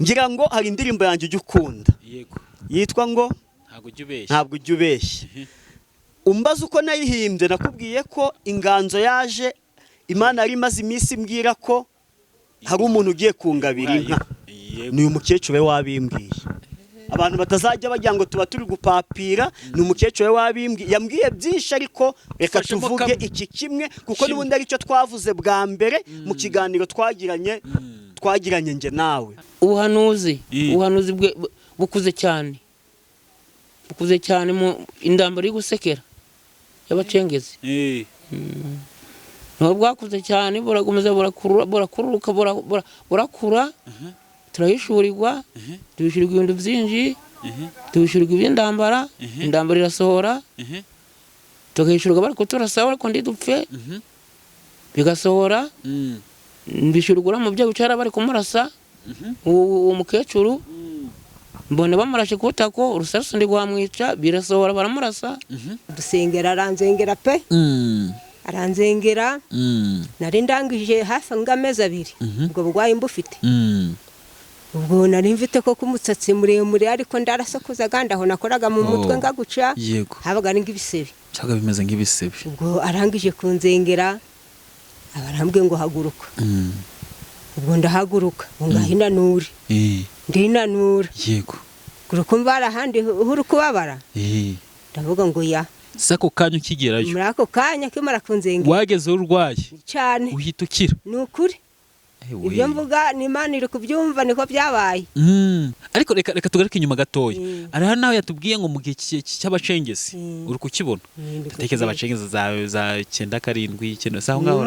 ngira ngo hari indirimbo yanjye ujya ukunda yego yitwa ngo ntabwo ujya ubeshya umbaza uko nayihimbye nakubwiye ko inganzo yaje Imana yari imaze iminsi mbwira ko hari umuntu ugiye kungabira inka ni uyu mukecuru we wabimbwiye abantu batazajya bajya ngo tuba turi gupapira ni umukecuru we wabimbwiye yambwiye byinshi ariko reka tuvuge iki kimwe kuko n'ubundi ari cyo twavuze bwa mbere mu kiganiro twagiranye nge nawe ubuhanuzi bukuze cyane mu indambara y'igusekera y'abacengezi ntabwo bwakuze cyane burakomeza burakura turahishurirwa tubishyurirwa ibintu byinshi tubishyurirwa iby'indambara indambara irasohora tugahishurirwa bari kuturasa ariko ndidupfe bigasohora mbishyurirwa mu byo bicara bari kumurasa uwo mukecuru mbone bamurashe kutako urusasu ndi guhamwica birasohora baramurasa dusengera aranzengera pe aranzengera nari ndangije hafi ng'amezi 2 ubwo bugwayi mbufite ubwo nari mfite ko kumutsatsi muremure ariko ndarasakuza gandaho nakoraga mu mutwe ngaguca habaga ng'ibisebe cyaga bimeze ng'ibisebe ubwo arangije kunzengera abarambwe ngo haguruka ubwo ndahaguruka ngahinanura ndinanura yego kurukumbara handi huru kubabara ndavuga ngo ya sako kanyu kigerayo muri ako kanya kimara kunzengera wageze urwaye cyane uhita ukira nukuri ibyo mvuga ni Imana iri kubyumva niko byabaye ariko reka tugaruke inyuma gatoya araha nawe yatubwiye ngo mu gihe cy'abacengezi uri kukibona ndatekereza abacengezi za 9 7 9 saho ngaho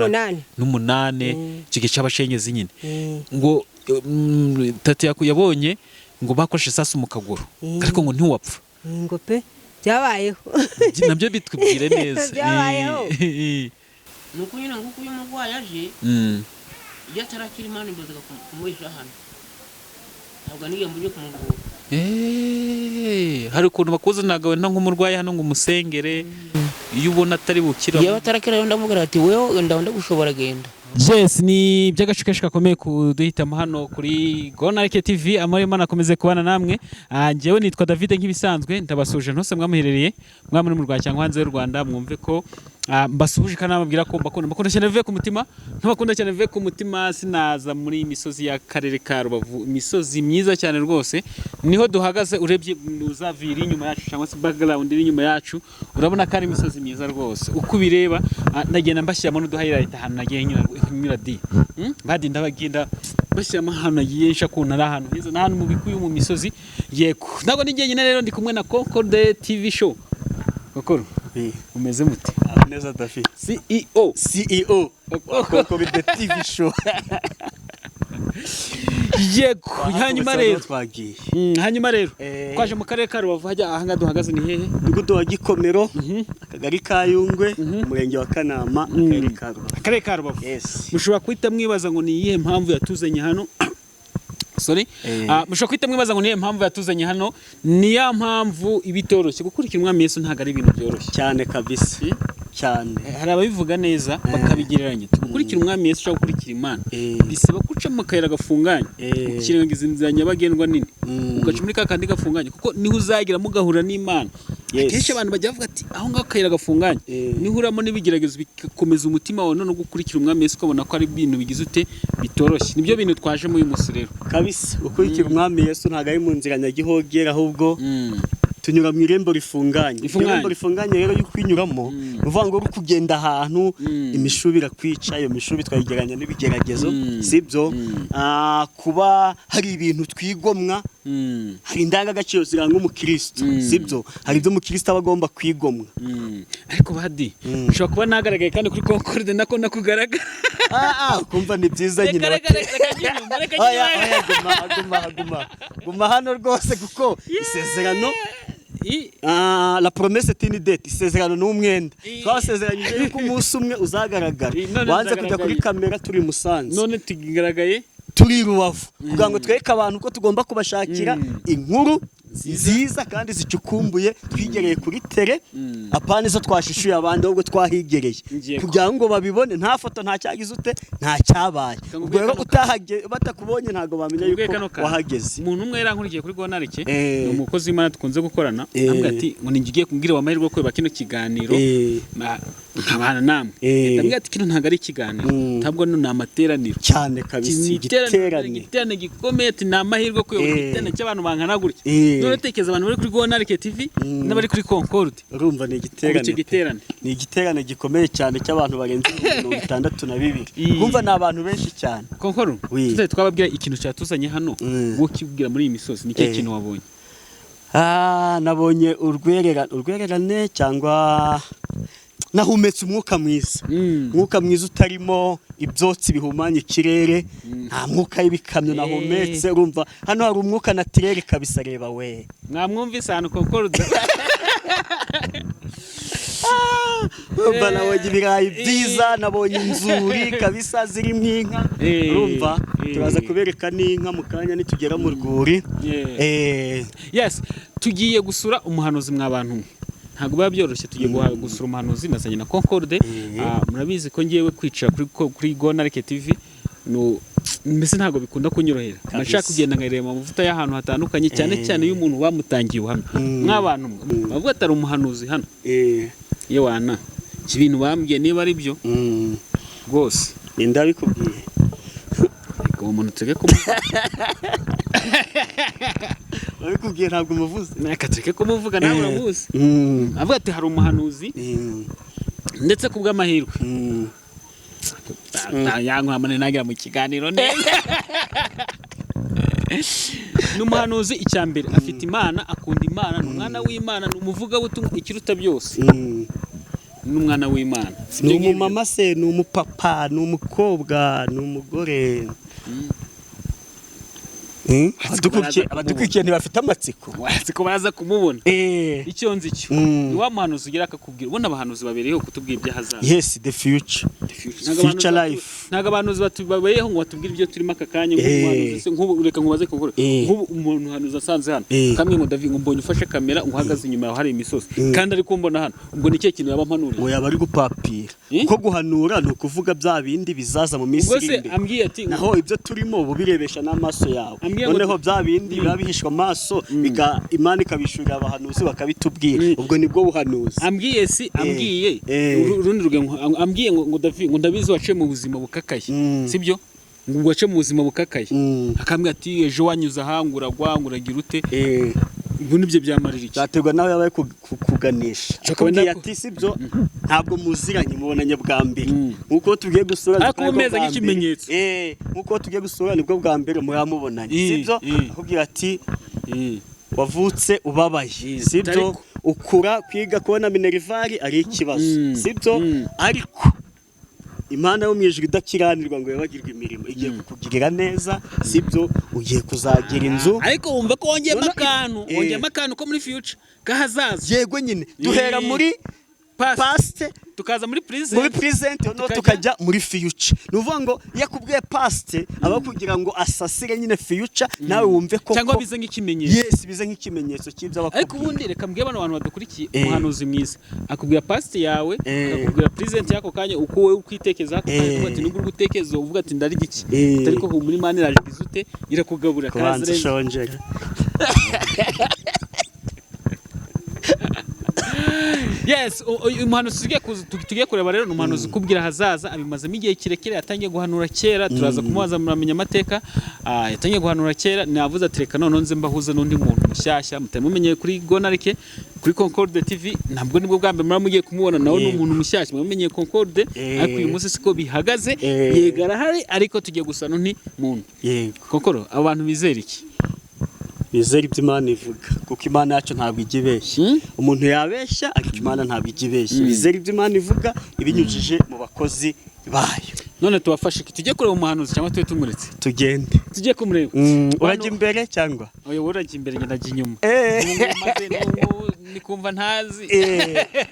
n'umunane gihe cy'abacengezi nyine ngo tati yabonye ngo bakoshe sasu mu kaguru ariko ngo ntiwapfa ngo pe byabayeho nabyo bitwibwire neza byabayeho nuko nyine nguko uyu mugwayi aje yatarakira Imana imbaza kumuhisha hano ntabwo niye mbuje kumuvura hari ukuntu bakuzanaga nta nk'umurwayi hano ngo umusengere iyo ubona atari bukira iyo batarakira yo ndavuga ati wewe ndabonda gushobora genda Yes ni by'agacukesha gakomeye kuduhitamo hano kuri Gonarike TV amahirwe nakomeze kubana namwe njyewe nitwa David nk'ibisanzwe ndabasuje ntose mwamuherereye mwamuri mu Rwanda cyangwa hanze y'u Rwanda mwumve ko mbasuhuje kana nababwira ko mbakunda cyane bive ku mutima ntabakunda cyane bive ku mutima sinaza muri imisozi ya karere ka Rubavu imisozi myiza cyane rwose niho duhagaze urebye uzavira inyuma yacu cyangwa se background iri inyuma yacu urabona ko ari imisozi myiza rwose uko bireba ndagenda mbashyiramo n'uduhighlight ahantu nagiye nyura di badi ndabagenda bashyiramo ahantu yensha kuntu ari ahantu heza n'ahantu mu bikuyu mu misozi yego ntabwo n'igihe nyine rero ndi kumwe na Concorde TV show Kokoro umeze mute neza David CEO Concorde TV show yego hanyuma rero twaje mu karere ka Rubavu hajya ahanga duhagaze ni hehe Mudugudu wa Gikomero akagari ka Yungwe umurenge wa Kanama akarere ka Rubavu mushobora kwita mwibaza ngo ni iyihe mpamvu yatuzanye hano mushobora kwita mwibaza ngo niye mpamvu yatuzanye hano ni ya mpamvu ibitoroshye gukurikira umwami Yesu ntago ari ibintu byoroshye cyane kabisa cyane hari ababivuga neza bakabigereranya gukurikira umwami Yesu cyangwa gukurikira Imana bisaba guca mu kayira gafunganye ukirengagiza inzira nyabagendwa nini ugaca muri kakandi gafunganye kuko niho uzagira mugahura n'Imana akenshi abantu bajya bavuga ati aho ngaho kayira gafunganye niho uramo n'ibigeragezo bikomeza umutima wawe no gukurikira umwami Yesu ukabona ko ari ibintu bigize ute bitoroshye nibyo bintu twaje mu uyu munsi rero kabisa ukurikira umwami Yesu ntago ari mu nzira nyagihogera ahubwo tunyura mu irembo rifunganye irembo rifunganye rero yuko kwinyuramo uvuga ngo uri kugenda ahantu imishubi irakwica iyo mishubi twayigeranya n'ibigeragezo sibyo kuba hari ibintu twigomwa hari indangagaciro ziranga umukristo sibyo hari ibyo umukristo aba agomba kwigomwa ariko badi ushobora kuba nagaragaye kandi kuri Concorde nako nakugaragara kumva ni byiza nyine guma hano rwose kuko isezerano la promesse est une dette isezerano n'umwenda twasezeranyije yuko umunsi umwe uzagaragara wanze kujya kuri kamera turi Musanze none tugaragaye turi Rubavu kugira ngo twereke abantu ko tugomba kubashakira inkuru nziza kandi zicukumbuye twigereye kuri tere apana izo twashishuye abandi ahubwo twahigereye kugira ngo babibone nta foto nta cyagize ute nta cyabaye ubwo rero batakubonye ntago bamenya yuko wahageze. Umuntu umwe yarankurikiye kuri Gonarike ni umukozi w'Imana tukunze gukorana ambwa ati ngo ningiye kumbwira wamahirwe ko bakino kiganiro nkabana namwe ndambwira ati kino ntago ari ikiganiro ntabwo ni amateraniro cyane kabisa igiterane gikomeye ati ni amahirwe ko igiterane cy'abantu bangana gutya none tekeza abantu bari kuri Gonarike TV n'abari kuri Concorde urumva ni igiterane gikomeye cyane cy'abantu barenze 62 kumva ni abantu benshi cyane. Concorde tuze twababwira ikintu cyatuzanye hano wo kibwira muri iyi misozi ni cyo kintu wabonye. Nabonye urwererane cyangwa nahumetse umwuka mwiza utarimo ibyotsi bihumanya ikirere nta mwuka y'ibikamyo nahumetse urumva hano hari umwuka naturel kabisa reba we mwamwumvise hano Concorde nabonye ibirayi byiza nabonye inzuri kabisa ziri mwinka urumva turaza kubereka n'inka mu kanya nitugera mu rwuri. Yes tugiye gusura umuhanuzi mw'abantu ntabwo biba byoroshye tugiye gusura umuhanuzi nazanye na Concorde murabizi ko ngiyewe kwicara kuri Gonarike TV no mbese ntabwo bikunda kunyorohera nashaka kugenda ngareba amavuta y'ahantu hatandukanye cyane cyane y'umuntu bamutangiye uhamye mw'abantu bavuga atari umuhanuzi hano yewana ibintu bambwiye niba ari byo rwose ndabikubwiye uwo muntu tege ko babikubwiye ntabwo umuvuze nakatreke ko muvuga nawe uramuzi avuga ati hari umuhanuzi ndetse kubw'amahirwe yankwamane nagira mu kiganiro neza n'umuhanuzi icyambere afite Imana akunda Imana n'umwana w'Imana n'umuvuga butumwa ikiruta byose n'umwana w'Imana ni umumama se ni umupapa ni umukobwa ni umugore abadukurikiye ntibafite amatsiko ko baza kumubona icyo nzi cyo ni wa muhanuzi ugira akakubwira ubona abahanuzi babereyeho kutubwira ibyahazaza. Yes the future life ntago abahanuzi babereyeho ngo batubwire ibyo turimo aka kanya nk'umuhanuzi nk'ubu reka nkubaze ko nk'ubu umuntu hanuzi asanze hano kamwe ngo David ngo mbonye ufashe kamera ngo uhagaze inyuma yaho hari imisozi kandi ari kumbona hano ubwo ni cyo kintu yaba mpanurira oya bari gupapira ko guhanura no kuvuga bya bindi bizaza mu minsi iri ambwiye ati naho ibyo turimo ubu birebesha n'amaso yawe noneho bya bindi babihishwa amaso Imana ikabishurira abahanuzi bakabitubwira ubwo nibwo buhanuzi ambwiye urundi ambwiye ngo David ngo ndabizi wace mu buzima bukakaye sibyo ngo wace mu buzima bukakaye akambwira ati ejo wanyuze ahangura gwanguragira ute ubwo nibyo byamarira iki cyaterwa nawe yabaye kuganisha akubwiye ati sibyo ntabwo muziranye mubonanye bwa mbere nkuko tugiye gusura akumeza nk'ikimenyetso nkuko tugiye gusura nibwo bwa mbere muyamubonanye sibyo akubwira ati wavutse ubabaye sibyo ukura kwiga kubona minervari ari ikibazo sibyo ariko Imana yo mwijuru idakiranirwa ngo yabagirwe imirimo igiye kukugirira neza sibyo ugiye kuzagira inzu ariko wumva ko wongeyemo akantu ko muri future kahazaza yego nyine duhera muri past tukaza muri present no tukajya muri future nuvuga ngo yakubwiye past aba kugira ngo asasire nyine future nawe wumve ko cyangwa bize nk'ikimenyetso yes bize nk'ikimenyetso cy'ibyo abakubwiye ariko ubundi reka mbwiye abantu badukurikiye umuhanuzi mwiza akubwira past yawe akubwira present yako kanya uko wowe ukwitekeza akubwira ati nubwo gutekereza uvuga ati ndari giki ariko muri Imana iraje gizute irakugabura kaza shonjera Yes umuhanuzi tugiye kureba rero umuhanuzi kubwira hazaza abimazemo igihe kirekire yatangiye guhanura kera turaza kumubaza muramenya amateka yatangiye guhanura kera navuze ati reka none nze mbahuze n'undi muntu mushyashya mutamumenye kuri Gonarike kuri Concorde TV ntabwo nibwo bwa mbere muramugiye kumubona nawe n'umuntu mushyashya mumenye Concorde ariko uyu munsi siko bihagaze yegara hari ariko tugiye gusa n'undi muntu yego Kokoro abantu bizera iki bizera ibyo Imana ivuga kuko Imana yacu ntabwo igibeshya umuntu yabeshya ariko Imana ntabwo igibeshya bizera ibyo Imana ivuga ibinyujije mu bakozi bayo none tubafashe iki tujye kureba umuhanuzi cyangwa tube tumuretse tugende tujye kumureba urajya imbere cyangwa oya urajya imbere ngenda ajya inyuma nikumva ntazi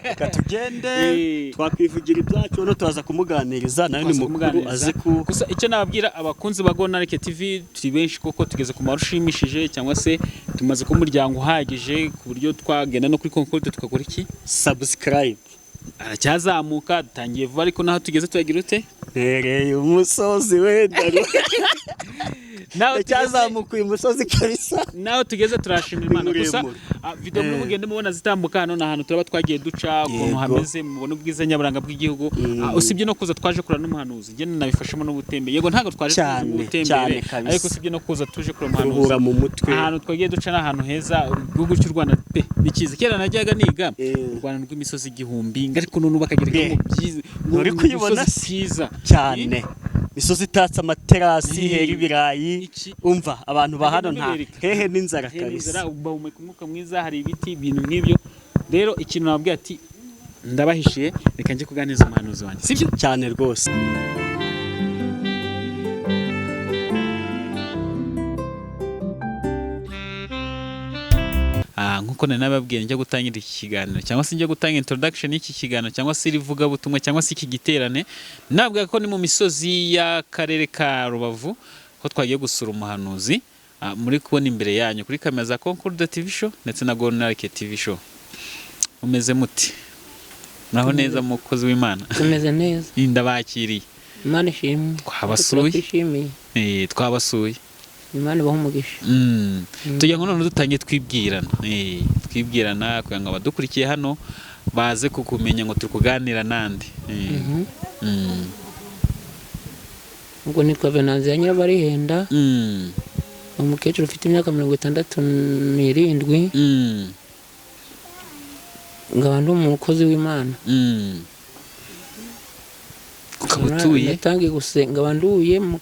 reka tugende twakwivugira ibyacu no tuza kumuganiriza nawe ni mukuru azi ku gusa icyo nababwira abakunzi ba Gonareke TV turi benshi koko tugeze ku marushimishije cyangwa se tumaze ku muryango uhagije ku buryo twagenda no kuri Concorde tukakora iki subscribe aracyazamuka dutangiye vuba ariko naho tugeze tuyagira ute nereye umusozi wenda naho cyazamuka uyu musozi kabisa naho tugeze turashimira Imana gusa video muri mugende mubona zitambuka hano na hantu turaba twagiye duca ukuntu hameze mubona ubwiza nyaburanga bw'igihugu usibye no kuza twaje kurana n'umuhanuzi ngene nabifashemo n'ubutembe yego ntago twaje n'ubutembe ariko usibye no kuza tuje kurana umuhanuzi mu mutwe ahantu twagiye duca n'ahantu heza igihugu cy'u Rwanda pe nikize kera najyaga niga u Rwanda rw'imisozi igihumbi ariko none bakagereka mu byiza uri kuyibona cyiza cyane misozi itatse amaterasi hera ibirayi umva abantu ba hano nta hehe n'inzara kabisa ubahumeka umwuka mwiza hari ibiti ibintu nk'ibyo rero ikintu nababwiye ati ndabahishiye reka njye kuganiriza umuhanuzi wanjye sibyo cyane rwose nkuko nababwiye njya gutangira iki kiganiro cyangwa se njya gutanga introduction y'iki kiganiro cyangwa se rivuga butumwa cyangwa se iki giterane nabwo ko ni mu misozi y'akarere ka Rubavu ko twagiye gusura umuhanuzi muri kubona imbere yanyu kuri kamera za Concorde TV show ndetse na Gonareke TV show umeze muti muraho neza mukozi w'Imana tumeze neza ndabakiriye Imana ishimwe twabasuye twabasuye Imana ibaho umugisha tujya ngo none dutangiye twibwirana kugira ngo abadukurikiye hano baze kukumenya ngo turi kuganira nande ubwo nitwa Venanzia Nyirabarihenda umukecuru ufite imyaka 67 ngaba ndi umukozi w'Imana ukabutuye natangiye gusenga banduye mu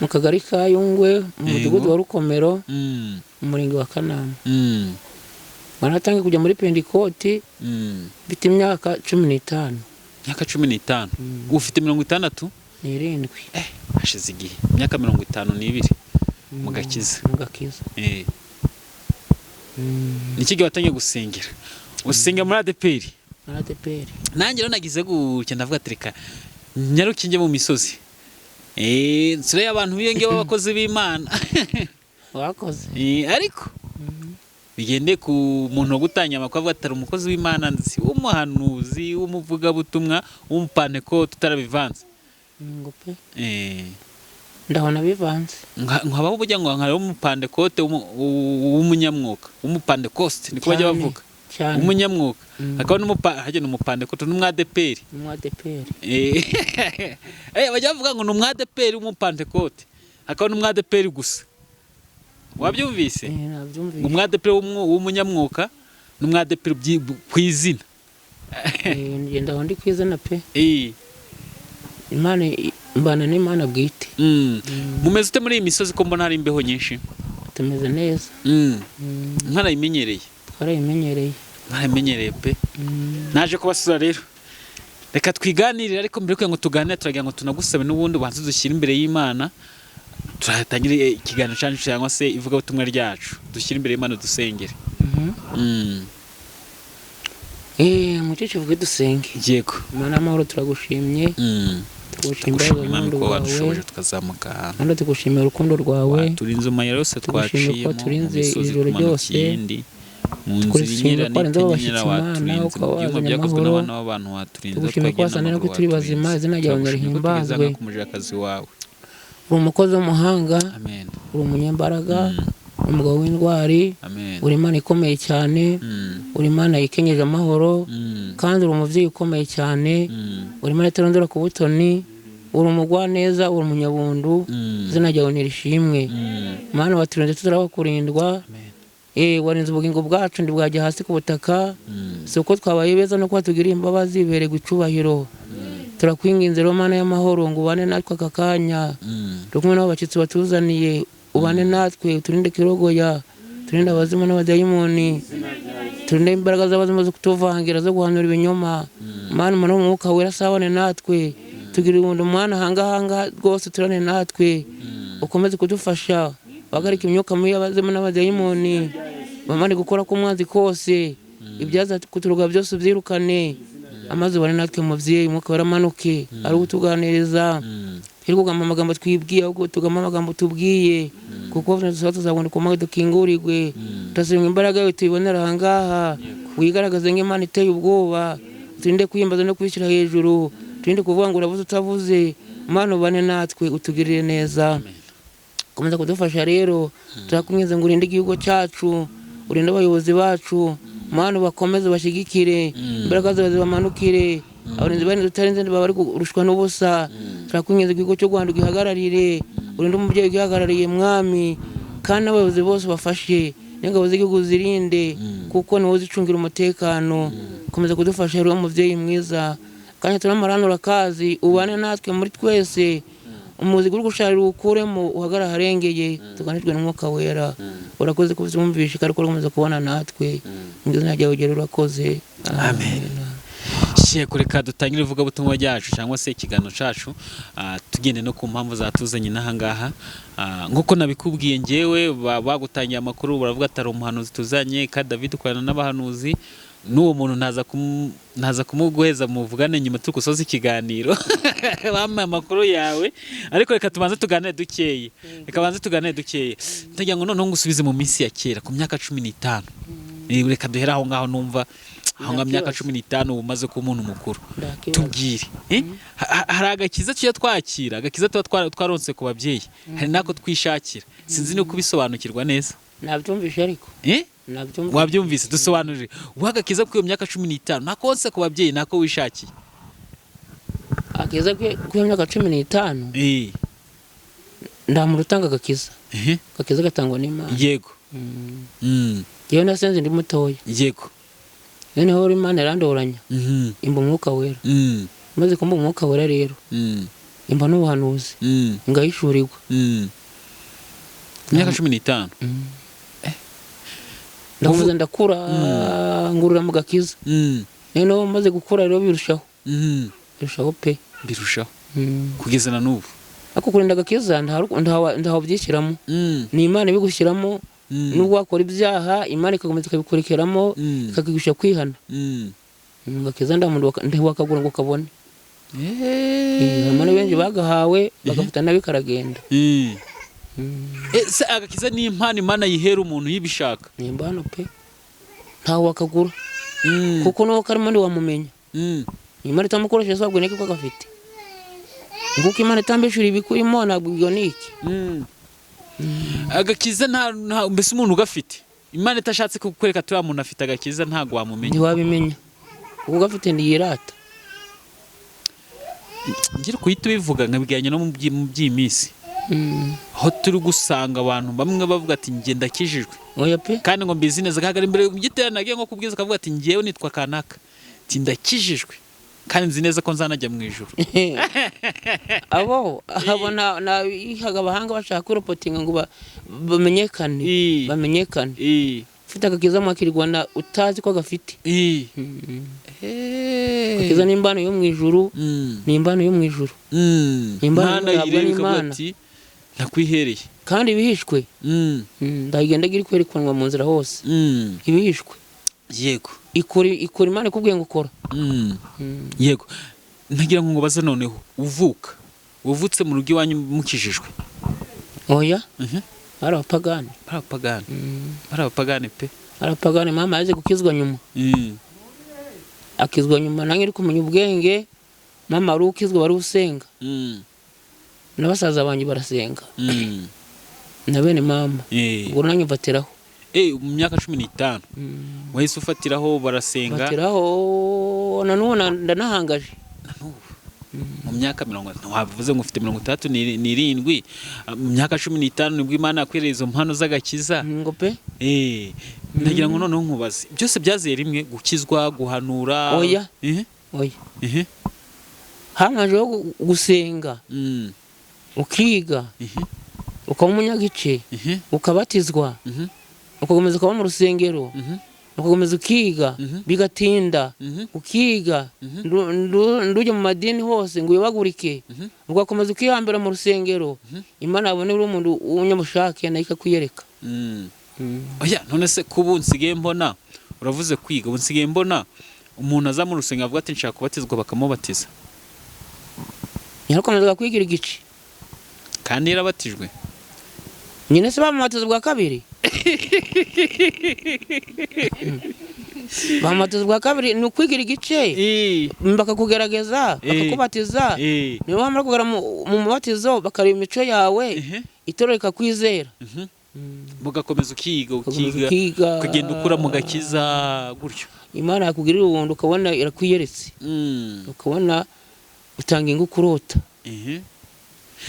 kagari ka Yungwe mu mudugudu wa Rukomero mu murenge wa Kanama banatangiye kujya muri Pentecote bita imyaka 15 imyaka 15 ufite 67 hashize igihe imyaka 52 mu gakiza niki gihe watangiye gusengera usenga muri ADPR nanjye rero nagize gutya ndavuga tereka nyarukinge mu misozi nsure abantu biyenge b'abakozi b'Imana wakoze ariko bigende ku muntu wo gutanya amakuru atari umukozi w'Imana nzi umuhanuzi w'umuvuga butumwa w'umupantekote tutarabivanze ngope ndabona bivanze nkabaho bujya ngo nkari w'umupantekote w'umunyamwuka w'umupantekoste niko bajya bavuga umunyamwuka akaba hajye n'umupantekote n'umwadeperi bajya bavuga ngo n'umwadeperi w'umupantekote akaba n'umwadeperi gusa wabyumvise umwadeperi w'umunyamwuka n'umwadeperi ku izina ngenda aho ndi ku izina pe Imana mbana n'Imana bwite mumeze ute muri iyi misozi ko mbona hari imbeho nyinshi tumeze neza mwarayimenyereye mwarayimenyereye pe naje kubasura rero reka twiganirire ariko mbere kugira ngo tuganire turagira ngo tunagusabe n'ubundi ubanze dushyire imbere y'Imana turatangire ikiganiro cyacu cyangwa se ivuga butumwa ryacu dushyire imbere y'Imana dusengere mucece vuga dusenge yego Imana amahoro turagushimye tugushimira Imana ko wadushoboje tukazamuka hano tugushimira urukundo rwawe turinze umayira yose twaciye mu turinze ijoro ryose mu nzira n'inyira waturinze mu byuma byakozwe n'abana b'abantu waturinze tugushimira ko wasana no kuturi bazima izina ryawe rihimbazwe kumujakazi wawe uri umukozi w'umuhanga amen uri umunyembaraga umugabo w'indwari uri Imana ikomeye cyane uri Imana yikenyeje amahoro kandi uri umuvyeyi ukomeye cyane uri Imana itarondora ku butoni uri umugwaneza uri umunyabundu izina ryawe nirishimwe Mana waturinze tutarabakurindwa warinze ubugingo bwacu ndibwajya hasi ku butaka siko twabaye beza no kwa tugira imbabazi berega icubahiro turakwinginze rero Mana y'amahoro ngo ubane natwe aka kanya rukumwe n'abacitsi batuzaniye ubane natwe uturinde kirogoya turinde abazimu n'abadayimoni turinde imbaraga z'abazimu zo kutuvangira zo guhanura ibinyoma Mana umwana w'umwuka wera sabane natwe utugirire ubundi umwana hanga rwose turane natwe ukomeze kudufasha bagarika imyuka mibi y'abazimu n'abadayimoni bamane gukora k'umwanzi kose ibyaza kuturuga byose byirukane amazi ubane natwe muvyeyi umwuka waramanuke ari utuganiriza twirukugama amagambo twibwiye ahubwo tugama amagambo tubwiye kuko tuzabona ku mawe dukingurirwe tutasirwa imbaraga yawe tuyibonera ahangaha wigaragaze nk'Imana iteye ubwoba turinde kwiyambaza no kwishyira hejuru turinde kuvuga ngo uravuze utavuze Mana ubane natwe utugirire neza komeza kudufasha rero turakumweze ngo urinde igihugu cyacu urinde abayobozi bacu Mana bakomeze bashigikire imbaraga zawe zibamanukire abarinzi bane tutarinze bari kurushwa n'ubusa turakumweze igihugu cyo Rwanda gihagararire urinde umubyeyi gihagarariye mwami kandi abayobozi bose bafashe n'ingabo z'igihugu zirinde kuko niwo zicungira umutekano komeza kudufasha rero umuvyeyi mwiza kandi turamaranura kazi ubane natwe muri twese umuzigo uri gusharira ukuremo uhagarara harengeye tuganijwe n'umwuka wera urakoze kubyumvisha kandi ukomeza kubona natwe mu izina ryawe ugera urakoze amen. Reka dutangire ivugabutumwa ryacu cyangwa se ikiganiro cyacu tugende no ku mpamvu zatuzanye n'ahangaha nk'uko nabikubwiye ngewe bagutangiye amakuru baravuga atari umuhanuzi tuzanye kandi David ukorana n'abahanuzi n'uwo muntu ntaza kumuguheza muvugane nyuma turi gusoza ikiganiro bampa amakuru yawe ariko reka tubanze tuganire dukeye ndagira ngo noneho ngusubize mu minsi ya kera ku myaka 15 reka duhera aho ngaho numva aho nga myaka 15 umaze ku muntu mukuru tubwire hari agakiza cyo twakira agakiza twaronse ku babyeyi hari nako twishakira sinzi no kubisobanukirwa neza nabyumvishe ariko wabyumvise dusobanurire uhagakiza ku myaka 15 nakonse ku babyeyi nako wishakiye ageza ku myaka 15 ndamurutanga agakiza agakiza gatangwa n'Imana yego yewe nasenze ndi mutoya yego noneho Imana irandoranya imba umwuka wera maze kumba umwuka wera rero imba n'ubuhanuzi ngayishurirwa myaka 15 ndavuze ndakura ngurura mu gakiza noneho maze gukura rero birushaho pe birushaho kugeza na n'ubu ako kurinda agakiza ndaho byishyiramo ni Imana ibigushyiramo nubwo wakora ibyaha Imana ikakomeza ikabikurekeramo ikakigusha kwihana agakiza ndamuntu wakagura ngo kabone hamwe benshi bagahawe bagafata nabi karagenda se agakiza ni impano Imana yihera umuntu yibishaka ni impano pe ntawe wakagura kuko nuko karimo ndi wamumenya Imana itamukoresha sabwe niki ko gafite nguko Imana itambeshura ibikurimo ntabwo bioniki agakiza nta mbese umuntu ugafite Imana itashatse kukwereka tuya muntu afite agakiza ntago wamumenya ntiwabimenya kuko gafite ndiyirata ngira kuhita bivuga nkabiganye no mu by'imisi aho turi gusanga abantu bamwe bavuga ati nge ndakijijwe oya pe kandi ngo mbizi neza kagara imbere mu giterane nagiye nko kubwiza kavuga ati ngewe nitwa kanaka ati ndakijijwe kandi nzi neza ko nzanajya mu ijuru abo abona na ihaga abahanga bashaka kuropotinga ngo bamenyekane ufite agakiza mwakirwa na utazi ko gafite agakiza n'imbano yo mu ijuru n'imbano yo mu ijuru n'imbano y'Imana nakwihereye kandi bihishwe ndagenda giri kwerekanwa mu nzira hose ibihishwe yego ikora Imana ikubwiye ngo ukora yego ntagira ngo baze noneho uvutse mu rugo iwanyu mukijijwe oya ari abapagani pe arapagani mama yaje gukizwa nyuma akizwa nyuma nange uri kumenya ubwenge mama ari ukizwa bari usenga n'abasaza banjye barasenga na bene mama ubwo nange mfatiraho mu myaka 15 wahise ufatiraho barasenga mfatiraho nanone ndanahangaje mu myaka 30 wavuze ngo ufite 37 mu myaka 15 nibwo Imana yakwereza izo mpano z'agakiza ngo pe ndagira ngo noneho nkubaze byose byazeye rimwe gukizwa guhanura oya hangaje gusenga ukiga ukaba umunyagice ukabatizwa ukomeza kuba mu rusengero ugakomeza ukiga bigatinda ukiga ndujya mu madini hose ngo uyobagurike ugakomeza ukihambira mu rusengero Imana yabone uri umuntu w'umunyamushake nayo ikakwiyereka. oya none se kubu nsigaye mbona uravuze kwiga ubu nsigaye mbona umuntu aza mu rusengero avuga ati nshaka kubatizwa bakamubatiza yarakomeza kwigira igice kandi yarabatijwe nyine se bamubatiza bwa kabiri bamubatiza bwa kabiri ni ukwigira igice bakakugerageza bakakubatiza niba wamara kugera mu mubatizo bakareba imico yawe itorero rikakwizera mugakomeza ukiga ukagenda ukura mu gakiza gutyo Imana yakugirira ubuntu ukabona irakwiyeretse ukabona utanga ingo kurota.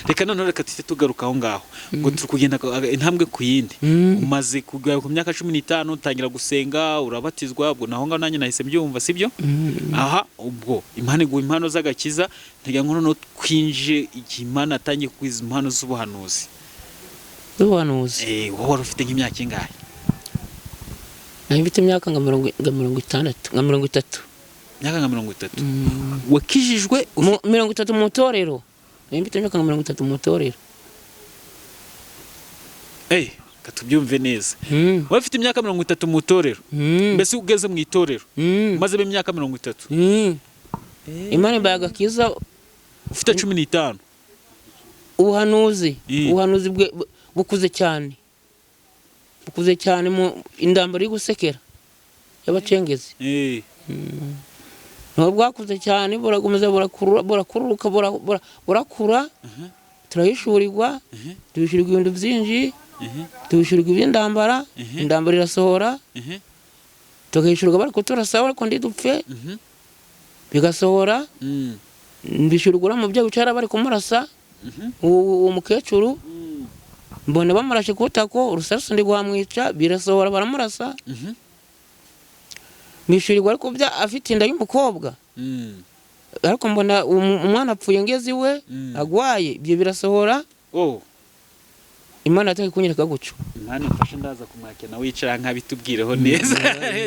Reka none reka tite tugaruka aho ngaho ngo turi kugenda intambwe ku yindi umaze kugera ku myaka 15 utangira gusenga urabatizwa ubwo naho ngaho nanjye nahise mbyumva sibyo aha ubwo impano z'agakiza ntiga ngo none kwinje Imana atangiye kwiza impano z'ubuhanuzi wowe wari ufite nk'imyaka ingahe? Nari mfite imyaka nka 30 myaka nka 30 wakijijwe 30 mu itorero nari mfite imyaka nka 30 mu itorero katubyumve neza wowe ufite imyaka 30 mu itorero mbese ugeze mu itorero maze be imyaka 30 Imana imbaye agakiza ufite 15 ubuhanuzi bukuze cyane mu indambara y'igusekera y'abacengezi no bwakuze cyane burakomeza burakura turahishurirwa tubishurirwa ibintu byinshi tubishurirwa iby'indambara indambara irasohora tugahishurirwa bari kuturasa ariko ndidupfe bigasohora mbishurirwa mu byo bicara bari kumurasa uwo mukecuru mbone bamurashe kutako urusasu ndi guhamwica birasohora baramurasa mishurirwa ariko bya afite inda y'umukobwa ariko mbona umwana apfuye ngeze iwe agwaye ibyo birasohora Imana atari kunyereka gucyo Imana mfashe ndaza kumwakena wicara nkabitubwireho neza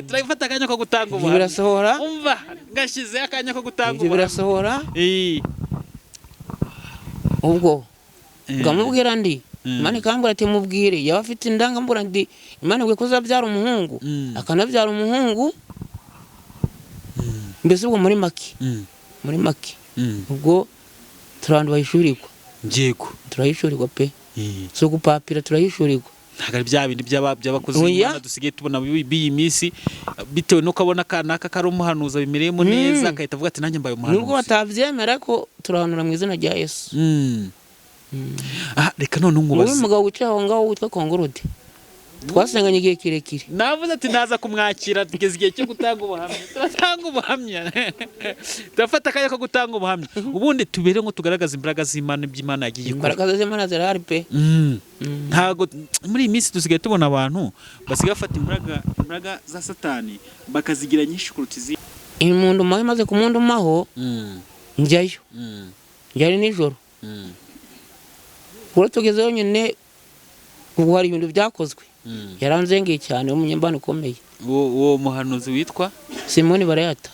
turafata akanya ko gutanga ubuhamya birasohora umva ngashize akanya ko gutanga ubuhamya birasohora ubwo ngamubwira ndi Imana ikambwira ati mubwire yaba afite indangambura ndi Imana bwe kuzabyara umuhungu akanabyara umuhungu mbese ubwo muri make ubwo turandi bayishurirwa njego turahishurirwa pe so gupapira turahishurirwa ntago ari bya bindi by'abakozi Imana dusigaye tubona biyi minsi bitewe no kabona kanaka kari umuhanuza bimireyemo neza akahita avuga ati nanjye mbaye umuhanuzi nubwo batavyemera ko turahanura mu izina rya Yesu reka none nkubaze uyu mugabo wicaye aho ngaho witwa Kongorode twasenganye igihe kirekire navuze ati naza kumwakira tugeze igihe cyo gutanga ubuhamya turatanga ubuhamya turafata akanya ko gutanga ubuhamya ubundi tubere ngo tugaragaza imbaraga z'Imana by'Imana yagiye ikora imbaraga z'Imana zirahari pe ntago muri iyi minsi dusigaye tubona abantu basigaye bafata imbaraga za Satani bakazigira nyinshi kuruta izi umuntu maze kumundumaho njyayo njyari nijoro ubwo tugezeho nyine ubwo hari ibintu byakozwe yaranzengeye cyane umunyembano ukomeye uwo muhanuzi witwa Simoni Barayata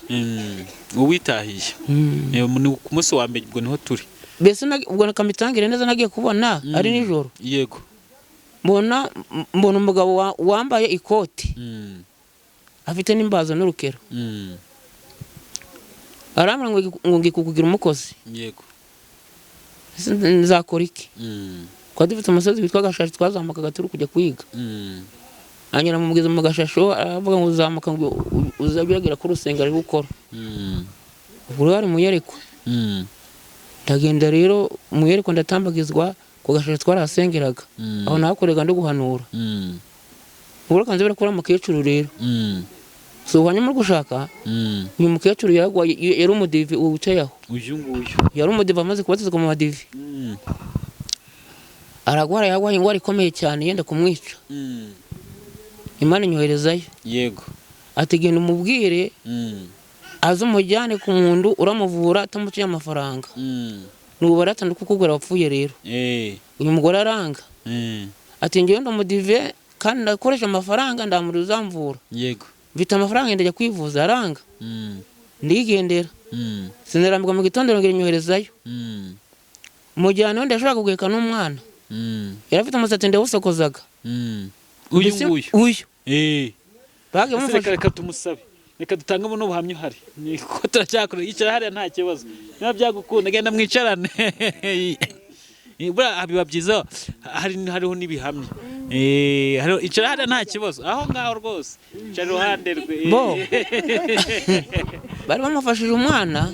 uwitahiye ku munsi wa mbere ubwo niho turi mbese ubwo nakamitangire neza nagiye kubona ari nijoro yego mbona umugabo wambaye ikoti afite n'imbazo n'urukero arambwira ngo ngikukugira umukozi yego nzakora iki kwa dufite umusozi witwa Gashashi twazamukaga turi kujya kwiga anyura mu bwiza mu Gashasho aravuga ngo uzamuka ngo uzabiragira ko urusengero ari gukora ubwo ari muyerekwa ndagenda rero muyerekwa ndatambagizwa ku Gashashi twarasengeraga aho nakorega ndo guhanura ubwo kanze birakora mukecuru rero so hanyuma gushaka uyu mukecuru yari umudivi wicaye aho uyu nguyu yari umudivi amaze kubatizwa mu badivi aragwara yagwaye ingwara ikomeye cyane yenda kumwica Imana inyoherezayo yego ati genda umubwire aza umujyane ku muntu uramuvura atamuciye amafaranga nubu baratanduka kukugura wapfuye rero uyu mugore aranga ati ngiye ndo mudive kandi ndakoresha amafaranga ndamuri uzamvura yego mfite amafaranga ndajya kwivuza aranga ndigendera sinarambirwa mu gitondo ngera nyoherezayo mujyana wenda ashobora kugweka n'umwana yari afite umusatsi ndawusokozaga uyu nguyu reka tumusabe reka dutangamo n'ubuhamya uhari niko turacyakora yicara hariya nta kibazo niba byagukunda genda mwicarane buriya biba byiza hariho n'ibihamya icara hariya nta kibazo aho ngaho rwose icara iruhande rwe bari bamufashije umwana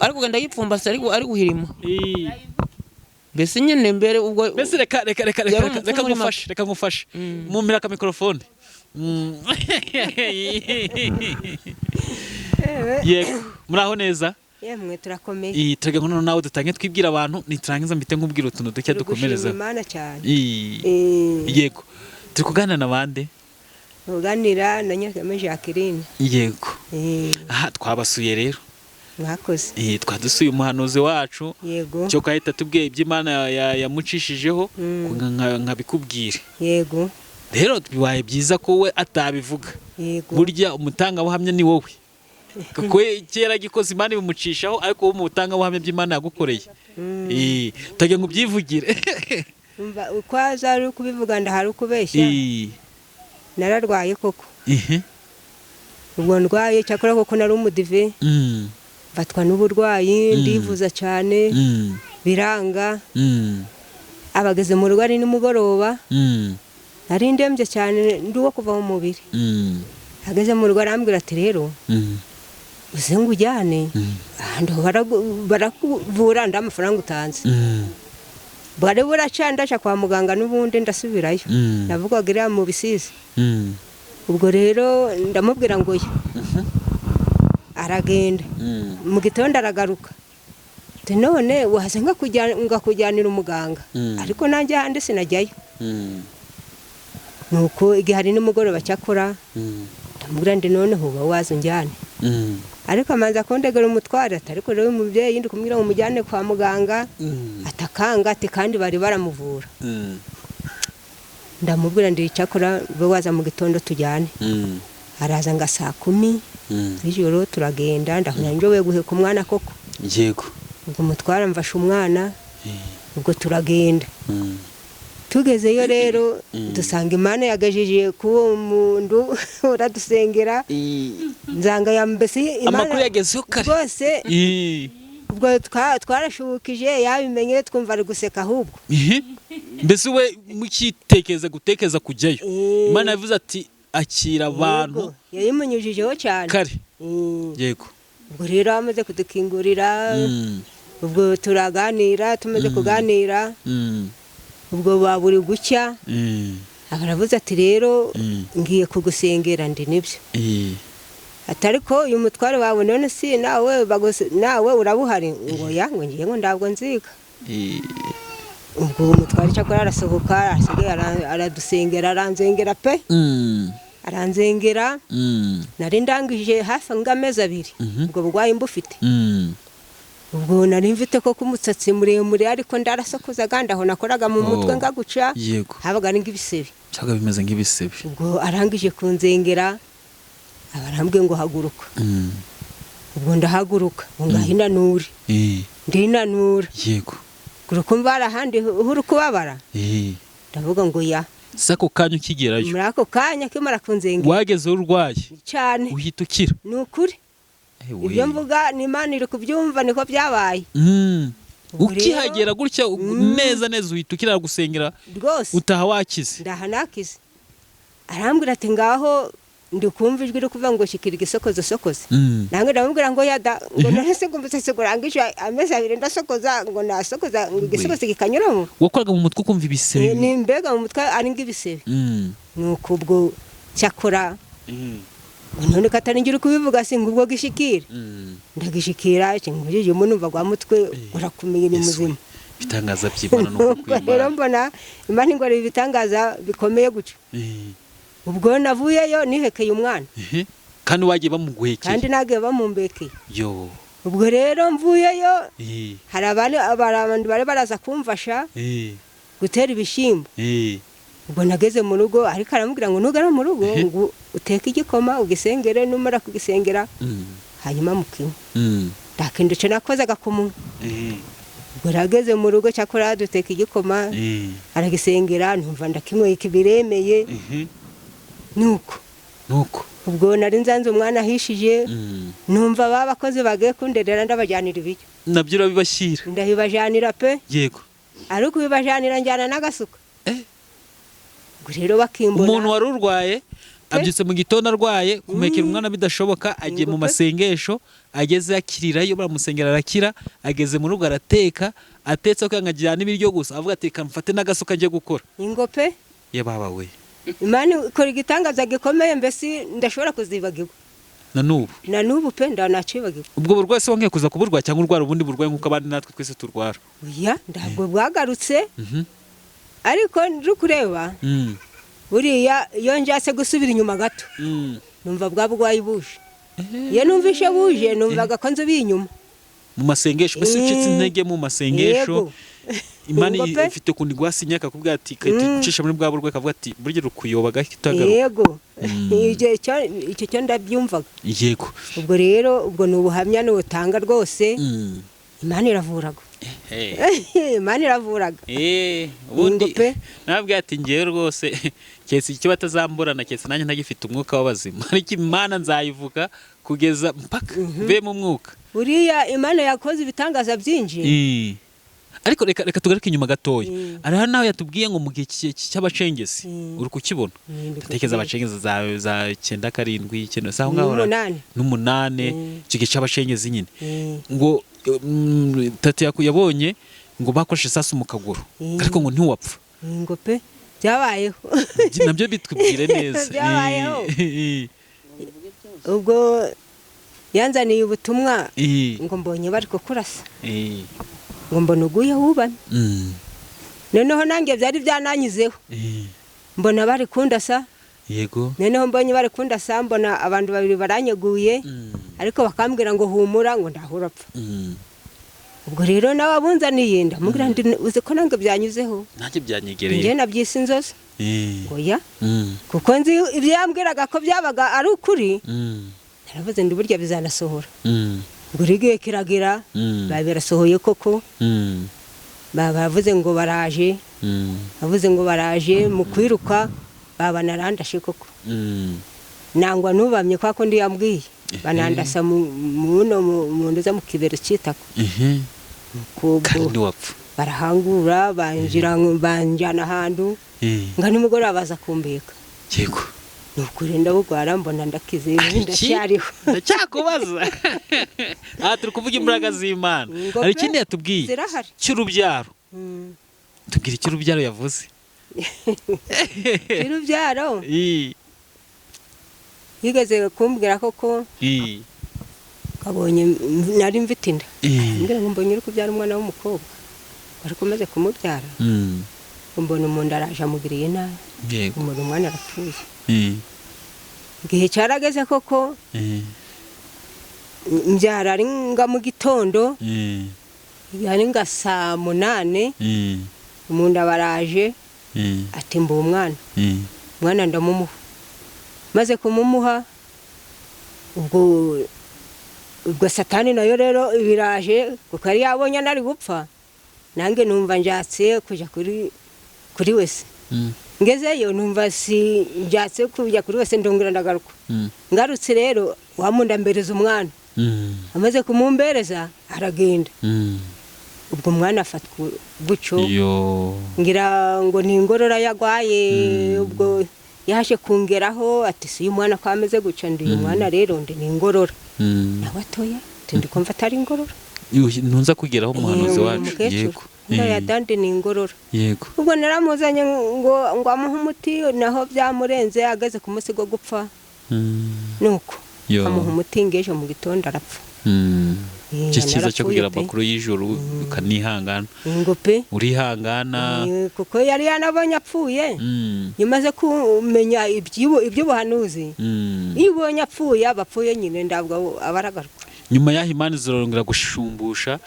ariko genda yipfumbase ari guhirima mbese nyine mbere ubwo mbese reka ngufashe mumpira ka mikrofone yego muraho neza yemwe turakomeye turage ngo nawe dutange twibwira abantu niturangiza mbite nkubwira utuntu duke dukomereza yego turi kuganira na bande tuganira na Nyakame Jacqueline yego aha twabasuye rero mwakoze twadusuye umuhanuzi wacu yego cyo kahita tubwiye iby'Imana yamucishijeho nkabikubwire yego rero bibaye byiza ko we atabivuga burya umutangabuhamya ni wowe kuko kera gikoze Imana bimucishaho ariko wowe mu butangabuhamya by'Imana yagukoreye tujye ngo ubyivugire uko azari kubivuga ndahari ukubeshya nararwaye koko ubwo ndwaye cyakora koko nari umudive batwa n'uburwayi ndivuza cyane biranga abageze mu rugo ari nimugoroba nari ndembye cyane ndi uwo kuva mu mubiri ageze mu rugo arambwira ati rero uze ngo ujyane barakuvura nda amafaranga utanze bwari buracandasha kwa muganga n'ubundi ndasubirayo navugaga iriya mu Bisizi ubwo rero ndamubwira ngo aragenda mu gitondo aragaruka none waze ngakujyanira umuganga ariko nanjye handi sinajyayo nuko igihe hari nimugoroba cyakora ndamubwira ndi none huba waza unjyane ariko amanza kondegera umutware ariko rero umubyeyi ndi kumubwira ngo umujyane kwa muganga atakanga ati kandi bari baramuvura ndamubwira ndi cyakora waza mu gitondo tujyane araza nga saa 10 z'ijoro turagenda ndahuye guheka umwana koko yego ubwo umutware mfashe umwana ubwo turagenda tugezeyo rero dusanga Imana yagajije ku mundu uradusengera nzanga ya mbese amakuru yagezeho kare rwose ubwo twarashubukije yabimenye twumva ari guseka ahubwo mbese we mukitekeza gutekeza kujyayo Imana yavuze ati akira abantu yayimunyujijeho cyane kare yego ubwo rero amaze kudukingurira ubwo turaganira tumaze kuganira ubwo baburi gucya akaravuze ati rero ngiye kugusengera ndi nibyo atariko uyu mutware wawe none si nawe urabuhari ngo ngo ngiye ngo ndabwo nziga ubwo umutware cyakora arasohoka asigaye aradusengera aranzengera pe aranzengera nari ndangije hafi ng'amezi 2 ubwo burwayi mbufite ubwo nari mfite ko kumusatsi muremure ariko ndarasokoza gandaho nakoraga mu mutwe ngaguca habaga ari ng'ibisebe cyaga bimeze ng'ibisebe ubwo arangije kunzengera abarambwe ngo haguruka ubwo ndahaguruka ngo ngahinanure ndinanura yego kuruko mbara handi huru kubabara ndavuga ngo ya sako kanyu kigerayo muri ako kanya kimara kunzengera wageze urwaye cyane uhita ukira nukuri ibyo mvuga ni Imana iri kubyumva niko byabaye ukihagera gutya neza uhita ukira gusengera rwose utaha wakize ndahanakize arambwira ati ngaho ndi kumva ijwi rikuvuga ngo shikira igisokozo nange ndamubwira ngo yada ngo nahise gumbutse kurangije amezi 2 ndasokoza ngo nasokoza ngo igisokozo kikanyuramo wakoraga mu mutwe kumva ibisebe ni mbega mu mutwe ari ng'ibisebe nuko ubwo cyakora none katari ngira kubivuga singa ubwo gishikira ndagishikira cyanguje umuntu gwa mutwe urakumenya ni muzima bitangaza by'Imana no kwimana rero mbona Imana ngo bitangaza bikomeye guca ubwo navuyeyo nihekeye umwana kandi wagiye bamuguhekeye kandi nage bamumbekeye yo ubwo rero mvuyeyo hari abandi bari baraza kumfasha gutera ibishimbo ubwo nageze mu rugo ariko aramubwira ngo nugera mu rugo ngo uteke igikoma ugisengere numara kugisengera hanyuma mukinywa ndakindi cyo nakozaga ku munwa ubwo nageze mu rugo cyakora duteka igikoma aragisengera numva ndakinyweye kibiremeye nuko ubwo nari nzanze umwana ahishije numva babakoze bagiye kunderera ndabajyanira ibiryo nabyo urabibashyira ndahibajanira pe yego ariko bibajanira njyana n'agasuka rero bakimbona umuntu wari urwaye abyutse mu gitondo arwaye kumekera umwana bidashoboka agiye mu masengesho ageze akirirayo baramusengera arakira ageze mu rugo arateka atetse ko yangajyana n'ibiryo gusa avuga ati kamfate n'agasuka agiye gukora ingope yababa we Imana ikora igitangaza gikomeye mbese ndashobora kuzibagirwa na nubu pe ndanacibagirwa ubwo burwayi se wongeye kuza kuburwa cyangwa urwara ubundi burwayi nk'uko abandi natwe twese turwara oya ntabwo bwagarutse ariko ndi kureba buriya iyo njyase gusubira inyuma gato numva bwa burwayi buje iyo numvishe buje numvaga ko nzubiye inyuma mu masengesho mbese ucitse intege mu masengesho Imana ifite kundi gwasinya akakubwira ati cisha muri bwa burwayi akavuga ati burya rukuyoba gahitagaruka yego icyo cyo ndabyumvaga yego ubwo rero ubwo nubuhamya n'ubutanga rwose Imana iravuraga Imana iravuraga ubundi nababwira ati ngewe rwose cyese icyo batazamburana cyese nanjye ntagifite umwuka w'abazima ariko Imana nzayivuga kugeza mpaka mbe mu mwuka buriya Imana yakoze ibitangaza byinshi ariko reka tugaruke inyuma gatoya araha nawe yatubwiye ngo mu gihe cy'abacengezi uri kukibona ndatekereza abacengezi za 9 7 9 saho ngaho n'umunane icyo gihe cy'abacengezi nyine ngo tati yabonye ngo bakoreshe isasu mu kaguru ariko ngo ntiwapfa ngo pe byabayeho nabyo bitwibwire neza byabayeho ubwo yanzaniye ubutumwa ngo mbonye bari kukurasa ngo mbona uguye wubamye noneho nange byari byananyizeho mbona bari kundasa yego noneho mbonye bari kundasa mbona abantu babiri baranyeguye ariko bakambwira ngo humura ngo ndahura apfa ubwo rero nawe abunzaniye ndamubwira ndi uze ko nange byanyuzeho nanjye byanyegereye nge nabyise inzozi oya kuko nzi ibyo yambwiraga ko byabaga ari ukuri naravuze ndi burya bizanasohora Gurigiye kiragira babirasohoye koko bavuze ngo baraje bavuze ngo baraje mu kwiruka baba narandashe koko nangwa nubamye kwa ko ndi yambwiye banandasa mu nduza mu kibero cyitako kandi wapfa barahangura banjana ahantu ngani mugora baza kumbeka yego nukuri ndabugwara mbona ndakize ndacyariho ndacyakubaza aha turi kuvuga imbaraga z'Imana hari ikindi yatubwiye cy'urubyaro tubwira icy'urubyaro yavuze cy'urubyaro yigeze kumbwira koko kabonye nari mfite inda mbwira ngo mbonye uri kubyara umwana w'umukobwa wari kumaze kumubyara mbona umuntu araje amugiriye nabi mbona umwana arapfuye igihe cyarageze koko mbyara ari nga mu gitondo yari nga saa 8 umuntu abaraje ati mbu umwana ndamumuha maze kumumuha ubwo satani nayo rero ibiraje kuko ari yabonye nari gupfa nange numva njatse kuja kuri wese ngezeyo numva si njatse kujya kuri wese ndongera ndagaruka ngarutse rero wamundambereza umwana amaze kumumbereza aragenda ubwo umwana afatwa gucyo ngira ngo ni ingorora yagwaye ubwo yaje kungeraho ati si umwana ko ameze guca ndi umwana rero ndi ni ingorora nawe atoya ndi kumva atari ingorora ntunza kugeraho umuhanuzi wacu yego ya dande ni ingorora yego ubwo naramuzanye ngo amuhe umuti naho byamurenze ageze ku munsi go gupfa nuko amuha umuti ngeje mu gitondo arapfa cyiza cyo kugira amakuru y'ijoro ukanihangana urihangana kuko yari yanabonye apfuye nyumaze kumenya iby'ubuhanuzi iyo ubonye apfuye abapfuye nyine ndabwo abaragaruka nyuma y'aho Imana izorongera gushumbusha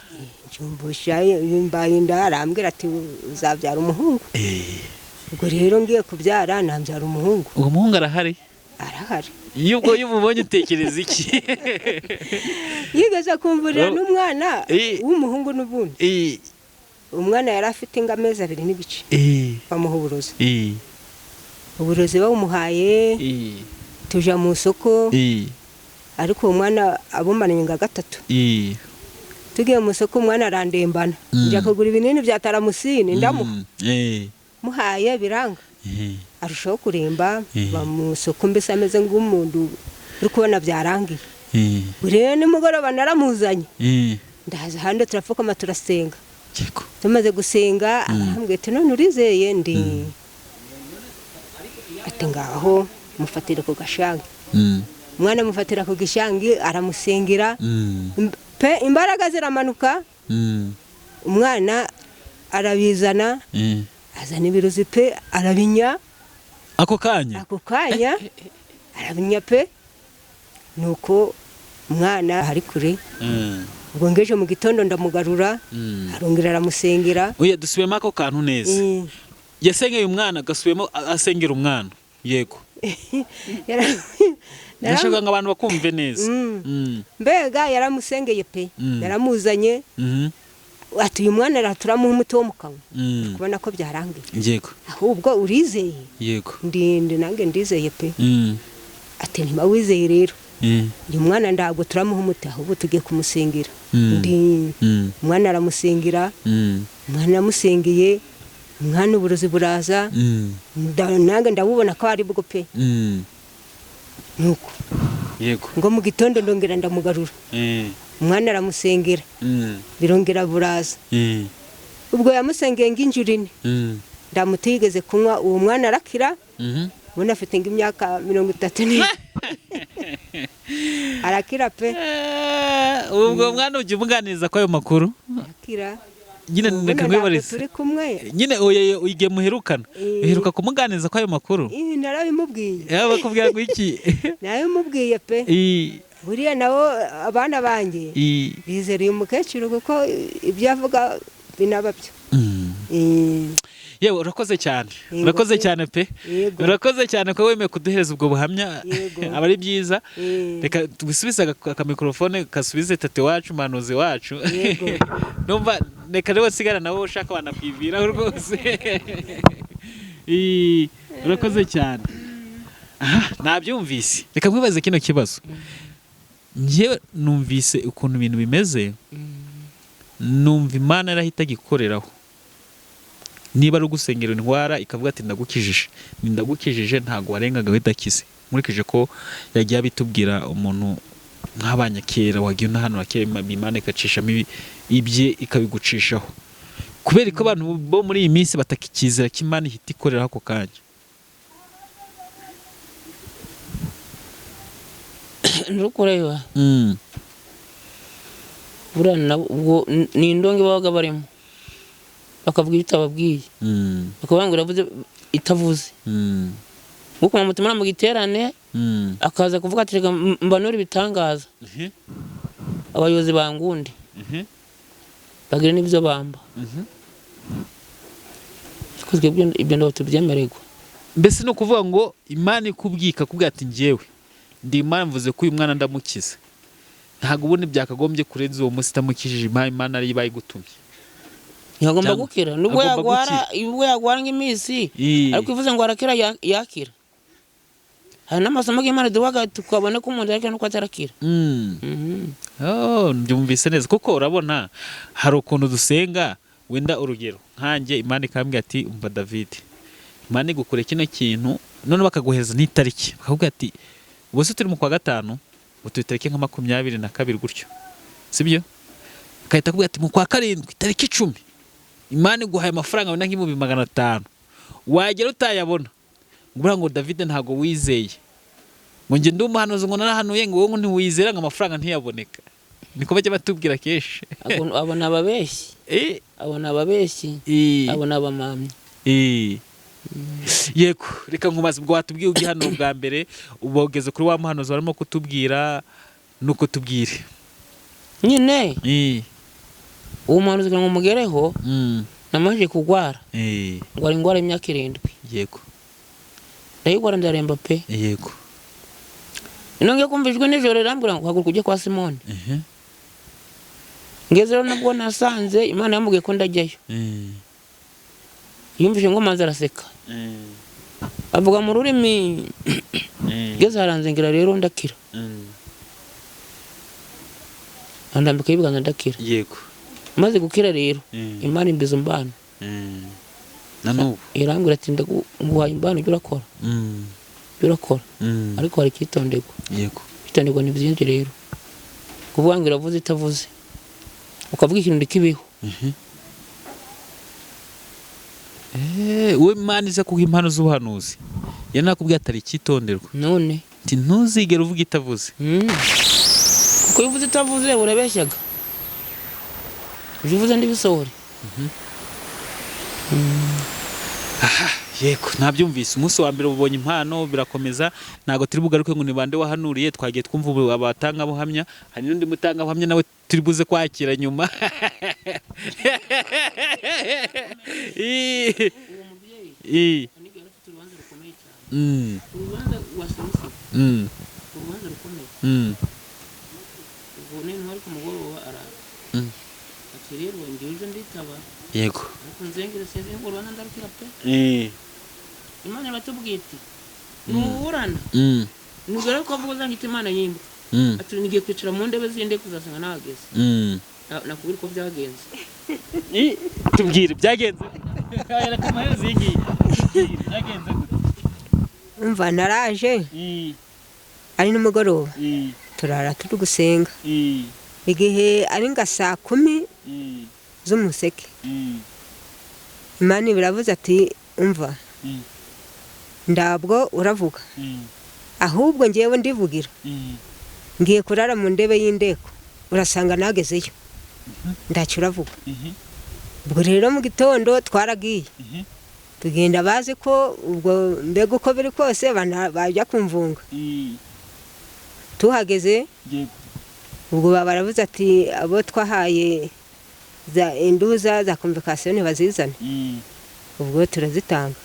mbaye inda arambwira ati uzabyara umuhungu ubwo rero ngiye kubyara nambyara umuhungu. uwo muhungu arahari iyo umubonye utekereza iki? Yigeze kumvurira n'umwana w'umuhungu n'ubundi. Umwana yari afite amezi 2 n'igice. Bamuha uburozi. Uburozi bawumuhaye tuja mu soko. Ariko umwana abumananye nga 3. Tugiye mu soko umwana arandembana. Njya kugura ibinini bya taramusine ndamuha. Muhaye biranga. Arushaho kuremba mu soko mbese ameze nk'umuntu uri kubona byarangiye. Rero nimugoroba naramuzanye. Ndaza hande turapfukama turasenga. Tumaze gusenga arambwira ati none urizeye ndi. Ati ngaho mufatire ku gashangi. Umwana mufatira ku gishangi aramusengera. Pe imbaraga ziramanuka. Umwana arabizana. Azana ibirozi pe arabinya. Ako kanya arabinya pe. Nuko umwana hari kure. Ubwo ngeje mu gitondo ndamugarura. Arongera aramusengera. Oya dusubiyemo ako kantu neza. Yasengeye umwana gasubiyemo asengera umwana. Yego. Nashaka ngo abantu bakumve neza. Mbega yaramusengeye pe. Yaramuzanye. Ati uyu mwana raturamuha umuti wo mu kanwa. Kubona ko byarangiye. Yego. Ahubwo urizeye. Yego. Ndinde nange ndizeye pe. Ati ntima wizeye rero. Uyu mwana ndago turamuha umuti ahubwo tugiye kumusengera. Umwana aramusengera. Umwana amusengeye. Umwana uburozi buraza. Nange ndabubona ko ari bwo pe. Nuko. Yego. Ngo mu gitondo ndongera ndamugarura. Umwana aramusengera. Birongera buraza. Ubwo yamusengeye ng'injurine. Ndamutigeze kunywa uwo mwana arakira. Ubona afite imyaka 30. Arakira pe. Ubwo mwana ujye umuganiriza ko ayo makuru. Arakira. Nyine ndakangwibariza. Turi kumwe. Nyine uyigiye muherukana. Uheruka kumuganiriza ko ayo makuru. Narabimubwiye. Bakubwira ngo iki? Narabimubwiye pe. Buriya nabo abana banjye bizereye umukecuru kuko ibyo avuga binababyo. Yewe urakoze cyane. Urakoze cyane pe. Urakoze cyane ko wemeye kuduhereza ubwo buhamya. Abari byiza. Reka tubisubize akamikrofone kasubize tate wacu manuzi wacu. Numva reka rero sigara nawo ushaka wanakwibira rwose. Urakoze cyane. Nabyumvise. Reka mwibaze kino kibazo. Nje numvise ukuntu ibintu bimeze. Numva Imana yarahita gikoreraho. Niba ari gusengera indwara ikavuga ati ndagukijije ntago warengaga widakize. Murikije ko yagiye bitubwira umuntu nk'abanyakera wagiye hano akera Imana ikacisha ibye ikabigucishaho. Kubera ko abantu bo muri iyi minsi batakikizera ko Imana ihita ikorera ako kanya. Ndukureba. Burana ubwo ni indonge babaga barimo. Bakavuga itababwiye. Bakabangura vuze itavuze. Uko mutumana mu giterane akaza kuvuga ati rega mbanura bitangaza. Abayobozi bangundi. Bagira n'ibyo bamba. Kuzwe ibyo ndo tubyemererwa. Mbese no kuvuga ngo Imana ikubwika kubwa ati ngewe ndi Imana mvuze ko uyu mwana ndamukiza. Ntago ubundi byakagombye kurenza uwo musi tamukijije Imana ari bayigutumye. Yagomba gukira nubwo yagwara nk'imisi ariko ivuze ngo arakira yakira. Hari n'amasomo y'Imana duwaga tukabona ko umuntu yakira nuko atarakira. Ndumvise neza kuko urabona hari ukuntu dusenga wenda urugero nkanjye Imana ikambwira ati umva David Imana igukore kino kintu none bakaguheza n'itariki bakavuga ati ubose turi mu kwa gatanu ututariki nka 22 gutyo sibyo kayita kuvuga ati mu kwa karindwi tariki 10 Imana iguhaye amafaranga wenda nk'ibihumbi 500 wagera utayabona ngura ngo David ntago wizeye ngo nge ndumuhanuzi ngo narahanuye ngo wowe ntiwizera ngo amafaranga ntiyaboneka niko bajya batubwira keshe abona ababeshyi abona ababeshyi abona abamamyi yego reka nkumaze ubwo watubwiye ugi hano bwa mbere ubogeze kuri wa muhanuzi barimo kutubwira nuko tubwire nyine uwo muhanuzi ngo mugereho namaje kugwara ngwara ingwara y'imyaka 7 yego ndayigwara ndaremba pe yego inonge kumvijwe nijoro rambura ngo haguruka ujye kwa Simoni ngeze rero nabwo nasanze Imana yamubwiye ko ndajyayo yumvije ngo manza araseka avuga mu rurimi ngeze haranzengera rero ndakira andambika ibiganza ndakira yego maze gukira rero Imana imbiza umbana nanubu irambwira ati ndaguhaye umbana ujye urakora birakora ariko hari kitondego yego kitondego ni byinshi rero kuvuga ngo iravuze itavuze ukavuga ikintu ndikibiho we Imana iza kuguha impano z'ubuhanuzi yanakubwiye atari kitonderwa none ati ntuzigere uvuga itavuze kuko uvuze itavuze urabeshyaga uvuze ndibisohore yego nabyumvise umunsi wa mbere ubonye impano birakomeza ntago turi bugaruke ngo nibande wahanuriye twagiye twumva abatanga buhamya hari n'undi mutanga buhamya nawe turi buze kwakira nyuma yego Imana batubwiye iti nuburana nugera ko avuga zangita Imana yimba ati nigiye kwicara mu ndebe zinde kuzasanga nageze nakubwira ko byagenze tubwire byagenze kayera kamaherezo yingiye byagenze umva naraje ari nimugoroba turara turi gusenga igihe ari nga saa 10 z'umuseke Imana biravuze ati umva ndabwo uravuga ahubwo ngiyewe ndivugira ngiye kurara mu ndebe y'indeko urasanga nagezeyo ndacyo uravuga ubwo rero mu gitondo twaragiye tugenda bazi ko ubwo mbega uko biri kose bajya kumvunga tuhageze ubwo baravuze ati abo twahaye za induza za convocation ntibazizane ubwo turazitanga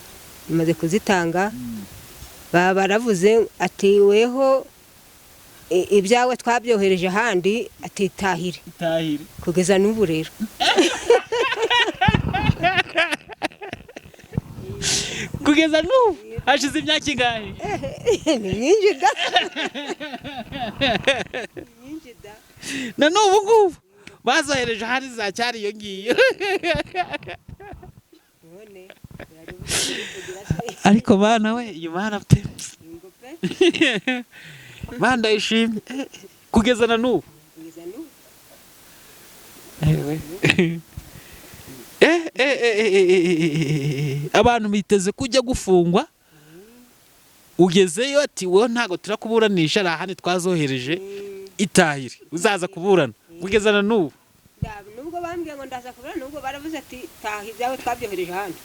imaze kuzitanga baravuze ati weho ibyawe twabyohereje handi ati tahire kugeza n'ubu rero kugeza n'ubu hashize imyaka ingahe ni myinshi da na n'ubu ngubu bazohereje hari za cyari iyo ngiyo ariko bana we Imana mte banda ishimye kugeza na n'ubu abantu biteze kujya gufungwa ugezeyo ati wowe ntago turakuburanisha arahani twazohereje itahire uzaza kuburana kugeza na n'ubu nubwo bambwiye ngo ndaza kuburana nubwo baravuze ati taha ibyawe twabyohereje handi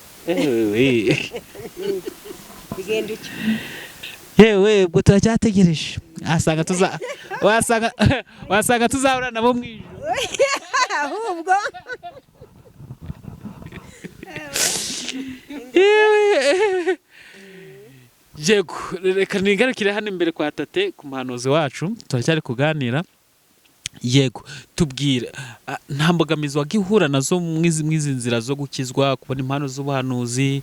bigenda iki yewe ubwo turacyategereje wasanga tuzahorana bo mwijuru ahubwo yego reka nigarukire hano imbere kwa tate ku muhanuzi wacu turacyari kuganira yego tubwire nta mbogamizi wagihura nazo mwizi nzira zo gukizwa kubona impano z'ubuhanuzi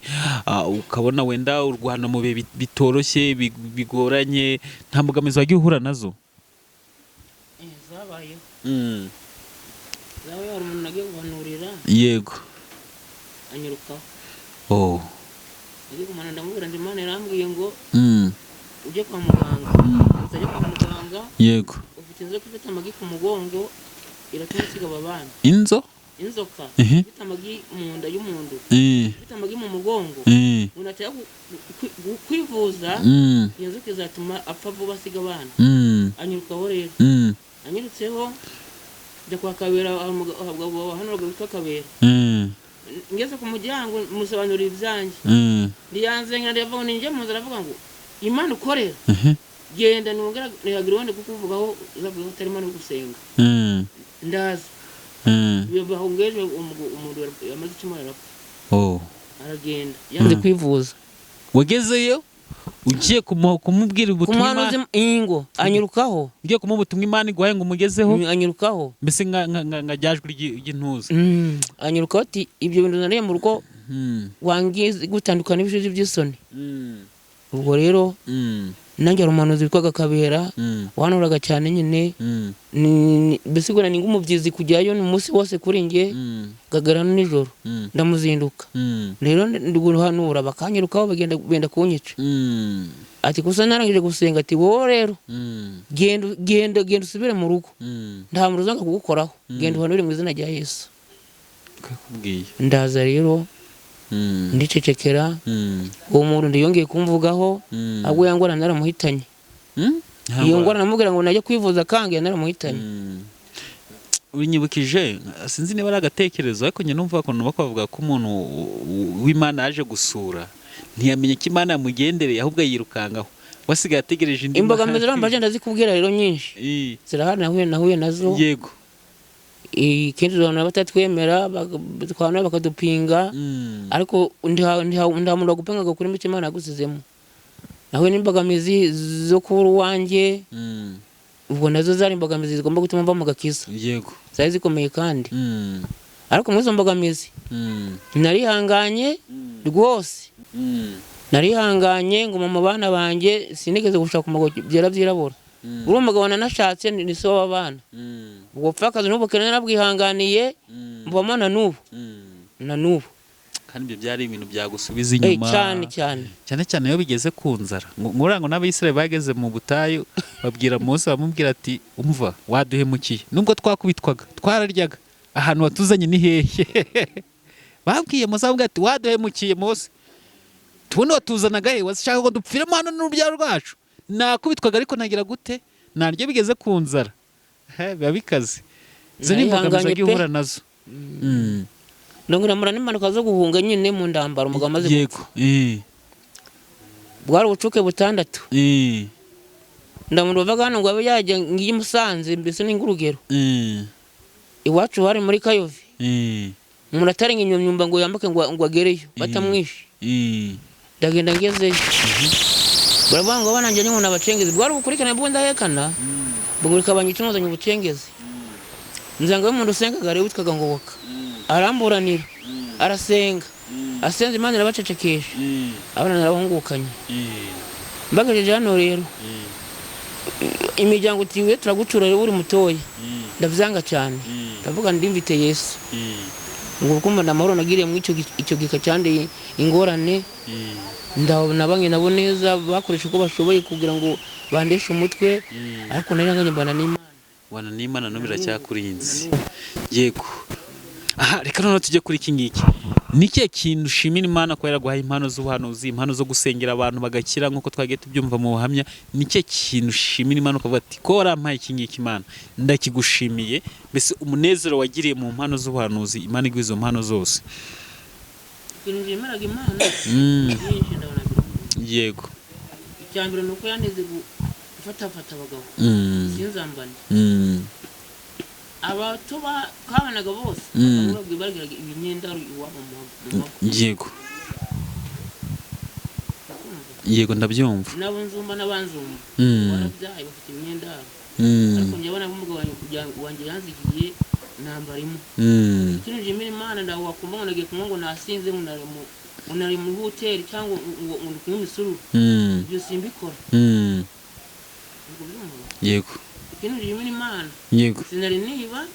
ukabona wenda urwana mu bihe bitoroshye bigoranye nta mbogamizi wagihura nazo zabaye zabaye hari umuntu nagiye guhanurira yego anyurukaho ngiye kumana ndamubwira ndi Imana yarambwiye ngo ujye kwa muganga utajya kwa muganga yego inzoka ifite amagi ku mugongo iratuma kigaba abana inzoka ifite amagi mu nda y'umuntu ifite amagi mu mugongo umuntu ataya kwivuza iyo nzoka izatuma apfa vuba asiga abana anyurukaho rero anyurutseho njya kwa Kabera ahanuraga witwa Kabera ngeze ku muryango musobanurira ibyanjye ndiyanze ndavuga ngo ninjye mu nzira aravuga ngo Imana ukorera genda nongera ntihagira uwandi kukuvugaho uzavuga utarimo no gusenga ndaza bahongeje umuntu yamaze icyumweru arapfa. Oh. Aragenda yanze kwivuza. Wagezeyo ugiye kumubwira ubutumwa Imana ingo anyurukaho. Ugiye kumuha ubutumwa Imana iguhaye ngo umugezeho anyurukaho. Mbese nka ryajwe ry'intuza. Anyurukaho ati ibyo bintu nariye mu rugo wangize gutandukana n'ibishuzi by'isoni. Ubwo rero nanjye umuhanuzi witwaga Kabera wanuraga cyane nyine besigura ninga umubyizi kujyayo n'umunsi wose kuri nge gagarana nijoro ndamuzinduka rero ndiguhanura bakanyirukaho benda kunyica ati kusa narangije gusenga ati wowe rero genda usubire mu rugo nta muntu uzanga kugukoraho genda uhanure mu izina rya Yesu. Ndaza rero ndicecekera uwo muntu ndiyongeye kumvugaho ahubwo yangora naramuhitanye. Iyo ngora namubwira ngo najye kwivuza kange naramuhitanye. Unyibukije sinzi niba ari agatekerezo ariko njye numva ko bavuga ko umuntu w'Imana aje gusura ntiyamenye ko Imana yamugendereye ahubwo yirukangaho wasigaye ategereje indi imbogamizi rambaje ndazikubwira rero nyinshi zirahari nahuye nazo. Yego ikindi zona batatwemera twana bakadupinga ariko nda muntu agupinga kuri mike Imana yagusizemo nawe n'imbogamizi zo kubura uwanjye ubwo nazo zari imbogamizi zigomba gutuma mva mu gakiza. Yego zari zikomeye kandi ariko muri izo mbogamizi narihanganye rwose narihanganye ngo mu bana banjye sinigeze gushaka umugabo byera byirabura uri umugabo nanashatse ni so w'abana ubwo pfakazi n'ubukene narabwihanganiye mboma na n'ubu kandi ibyo byari ibintu byagusubiza inyuma cyane iyo bigeze ku nzara ngo n'Abisirayeli bageze mu butayu babwira Mose bamubwira ati umva waduhemukiye nubwo twakubitwaga twararyaga ahantu watuzanye ni hehe babwiye Mose bamubwira ati waduhemukiye Mose tubone watuzanaga he washaka ko dupfiremo hano n'urubyaro rwacu nakubitwaga ariko nagira gute naryo bigeze ku nzara biba bikaze izo ni imbogamizi agiye uhura nazo. Ndongera n'impanuka zo guhunga nyine mu ndambara umugabo amaze gupfa. Bwari ubucuke 6 ndamuntu bavaga hano ngo abe yajya ngiye Musanze mbese n'ingurugero iwacu hari muri Kayovi umuntu atarenga inyumba ngo yambake ngo agereyo batamwishe ndagenda ngezeyo baravuga ngo bananje n'umuntu abacengezi bwari ubukurikirane bw'indahekana bugurika abanyicumuzanye ubucengezi nzanga y'umuntu usengaga rero witwaga Ngoboka aramburanira arasenga asenze Imana irabacecekesha abana narahungukanye mbagajeje hano rero imiryango utiwe turagucura rero uri mutoya ndavyanga cyane ndavuga ndimvite Yesu ngo kumana amahoro nagiriye mu icyo gika cyande ingorane nabanye nabo neza bakoresha uko bashoboye kugira ngo bandeshe umutwe ariko naranganye mbana n'Imana no biracyakurinze. Yego reka none tujye kuri iki ngiki ni kihe kintu ushimira Imana ko yaraguhaye impano z'ubuhanuzi impano zo gusengera abantu bagakira nk'uko twagiye tubyumva mu buhamya ni kihe kintu ushimira Imana ukavuga ati ko warampaye iki ngiki Imana ndakigushimiye mbese umunezero wagiriye mu mpano z'ubuhanuzi Imana iguha izo mpano zose. Yego icyambere nuko yaneze gufata abagabo sinzambane abatuba kabanaga bose bagiraga imyenda iwabo mu Yego Yego ndabyumva nabo nzumba n'abanzumba barabyaye bafite imyenda ariko njyabona umugabo wanjye yanzigiye nambarimo ikintu jimira Imana ndaho wakumva ngo nagiye kumwe ngo nasinze unari mu hoteli cyangwa ngo kunywa imisuru ibyo simbikora. Yego ikintu jimira Imana Yego sinari niba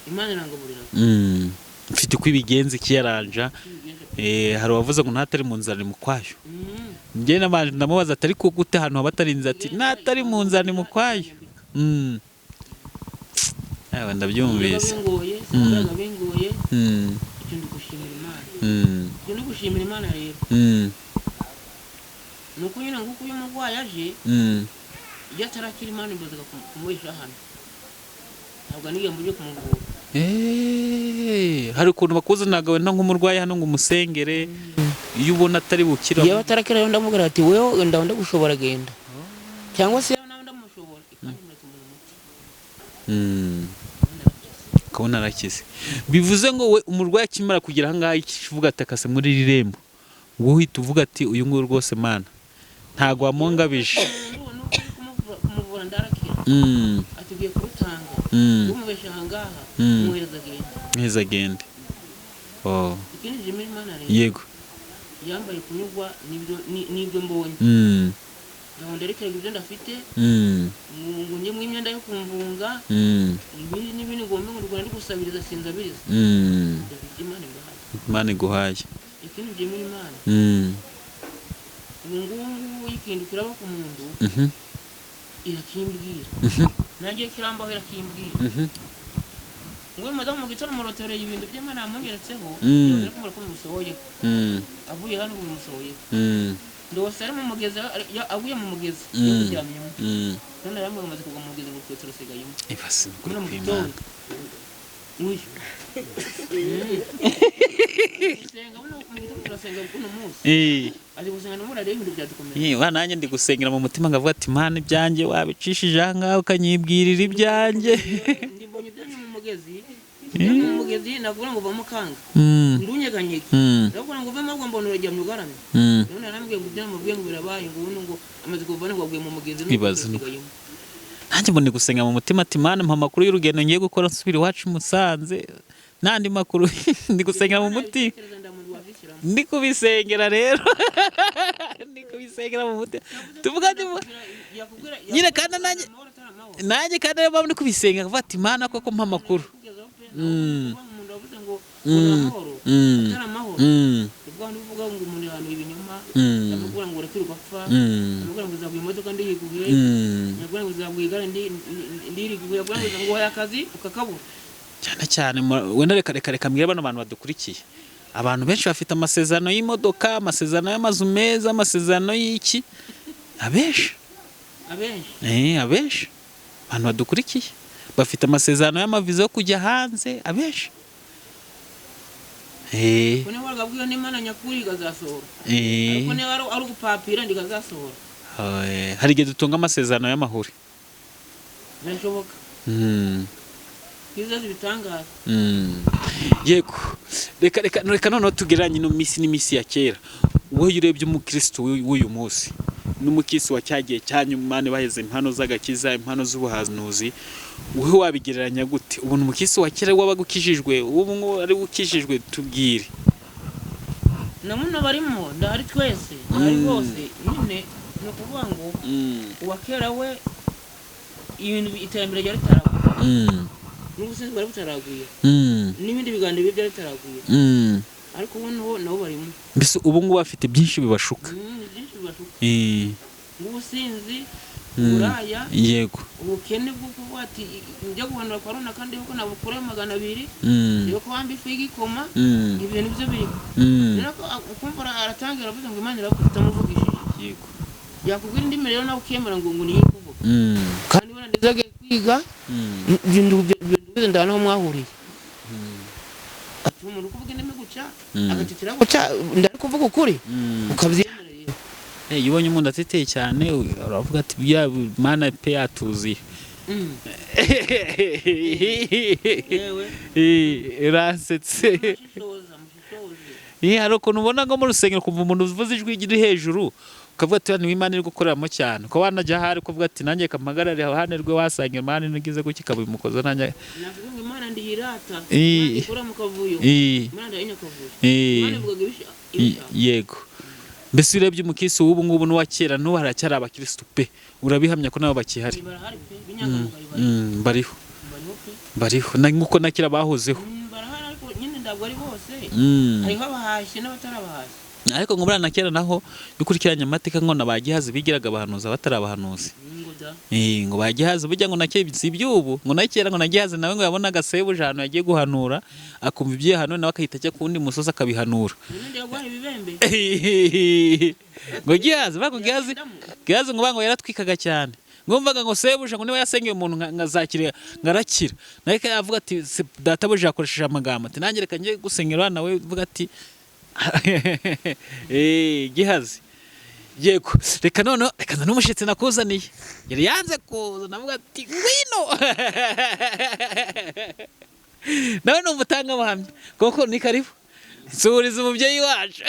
Imana irangaburira mfite uko ibigenza ikiyaranja hari wavuze ngo ntatari mu nzara ni mu kwayo njye nabanje ndamubaza atari ko gute hano abatarinze ati natari mu nzara ni mu kwayo ndabyumvise bingoye icyo gushimira Imana rero nuko nyine nguko uyu murwayi aje iyo atarakira Imana imbazaga kumuhisha hano ntabwo nigiye mbuje kumuvura hari ukuntu bakuzanaga wenda nk'umurwayi hano ngo umusengere iyo ubona atari bukira iyo atarakira yo ndamubwira ati wewe ndabona gushobora genda cyangwa se nawe ndamushobora ukabona arakize. Bivuze ngo we umurwayi akimara kugira ahangaha ikivuga ati akase muri iri rembo, wowe uhita uvuga ati uyu nguyu rwose Mana ntago wamungabije. kumuvura ndarakira atugiye kurutanga umubesha ahangaha muhereza agenda neza agende. ikindi jimira Imana rero Yego. yambaye kunyurwa n'ibyo mbonye gahunda yerekeye ibyo ndafite ngo njye mu imyenda yo kumvunga ibindi n'ibindi ngombe ngo Rwanda gusabiriza sinzabiriza ndafite Imana iguhaye. ikindi jimira Imana ngubu yikindukira aba ku muntu irakimbwira nagiye kirambaho irakimbwira ngo madamu mu gitaro murotoreye ibintu by'Imana yamungeretseho yongera kumura ko musohoye avuye hano umusohoye ndose ari mu mugezi avuye mu mugezi yakuryamyemo none yamwe bamaze kugwa mu mugezi ngo twetero sigayemo ibasi kuri mu gitondo uyu senga buno mu gitondo turasenga kuno munsi ari gusenga no murare ibintu byadukomeye nanjye ndi gusengera mu mutima ngavuga ati Mana ibyanjye wabicishije ahangaha ukanyibwirira ibyanjye. Ndibonye ibyanjye mu mugezi mu mugezi navuga ngo vamo kanga ndunyeganyege navuga ngo vemo ngo mbona urajya myugarame none narambwiye ngo ibyo mubwiye ngo birabaye ngo ubuno ngo amaze kuvana ngo aguye mu mugezi n'ubigayemo. Nanjye mbone gusenga mu mutima ati Mana mpa amakuru y'urugendo ngiye gukora nsubira iwacu Musanze n'andi makuru ndi gusengera mu mutima ndi kubisengera rero ndi kubisengera mu mutima tuvuga ati nyine kandi nanjye kandi rero ndi kubisenga ngavuga ati Mana koko mpa amakuru uvuga ngo umuntu ahantu ibinyoma amubwira ngo urakira ugapfa amubwira ngo uzaguha imodoka ndiyiguye amubwira ngo uzaguha igare ndiriguye amubwira ngo wahe akazi ukakabura cyane wenda reka mbwira bano bantu badukurikiye. Abantu benshi bafite amasezerano y'imodoka, amasezerano y'amazu meza, amasezerano y'iki, abenshi abantu badukurikiye bafite amasezerano y'amaviza yo kujya hanze, abenshi kone waragabwiye n'Imana nyakuri gazasohora ariko ne ari ugupapira ndigazasohora. Hari igihe dutunga amasezerano y'amahuri nashoboka kizazi bitangaza. Yego, reka noneho tugeranye no misi n'imisi ya kera. Wowe urebye umukristo w'uyu munsi n'umukristo wa cyagiye cyanye Imana baheze impano z'agakiza, impano z'ubuhanuzi, wowe wabigereranya gute? Ubona umukristo wa kera wabagukijijwe ubu ngo ari ukijijwe, tubwire. Namuno barimo ndari twese ndari bose nyine no kuvuga ngo uwa kera we ibintu itembere ryari taraguye n'ubusinzi bari butaraguye n'ibindi biganiro byari bitaraguye ariko ubu nabo barimo. Mbese ubu ngubu bafite byinshi bibashuka ubusinzi buraya yego ubukene bwo kuvuga ati njya guhanura kwa runaka kandi yuko nabukura 200 yuko wambi ifu y'igikoma ibintu byo biri rero ukumva aratangira avuga ngo Imana irakuta muvugishije yego yakubwira indi rero nawe ukemera ngo ni kuvuga kandi bana ndizage kwiga ibintu ndana mwahuriye ati umuntu kuvuga indimi guca agatitira guca ndari kuvuga ukuri ukabyemerera. Yibonye umuntu ateteye cyane uravuga ati bya Mana pe yatuziye rasetse hari ukuntu ubona ngo mu rusengero kumva umuntu uvuze ijwi riri hejuru ukavuga ati ni Imana iri gukoreramo cyane ko wanajya hari kuvuga ati nanjye kamagarare hane rwe wasanga Imana nigize guki kabimukoza nanjye navuga Imana ndihirata ikora mu kavuyo Imana ndayine kavuyo Imana ivuga yego. Mbese urebye umukristo w'ubu ngubu n'uwa kera n'ubu haracyari abakristo pe urabihamya ko nabo bakihari? Bariho nk'uko na kera bahozeho nyine ndabwo ari bose hariho abahashye n'abatarabahashye ariko ngo na kera naho bikurikiranye amateka ngo nabagihazi bigiraga abahanuzi abatarabahanuzi ngo bagihazi burya ngo nake ibyubu ngo nakera ngo nagihazi nawe ngo yabona agasebuje ahantu yagiye guhanura akumva ibyo hano nawe akahita ajya kundi musozi akabihanura ngo gihazi gihazi ngo bango yaratwikaga cyane ngumvaga ngo sebuje ngo niba yasengeye umuntu ngazakire ngarakira nawe yavuga ati databuje yakoresheje amagambo ati nanjye reka ngiye gusengera nawe uvuga ati gihazi yego reka none reka n'umushitsi nakuzaniye yari yanze kuza navuga ati ngwino nawe ni umutangabuhamya koko ni karibu nsuriza umubyeyi wacu.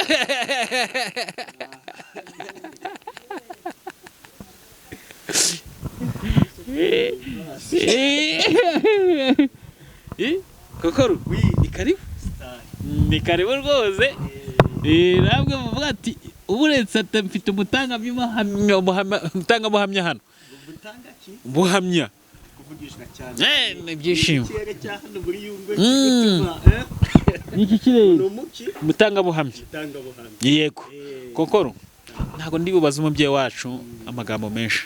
Kokoro ni karibu, ni karibu rwose. Ntabwo muvuga ati uburetse mfite umutangabuhamya hano. Buhamya ibyishimo iki kirere umutangabuhamya. Yego Kokoro, ntabwo ndi bubaza umubyeyi wacu amagambo menshi.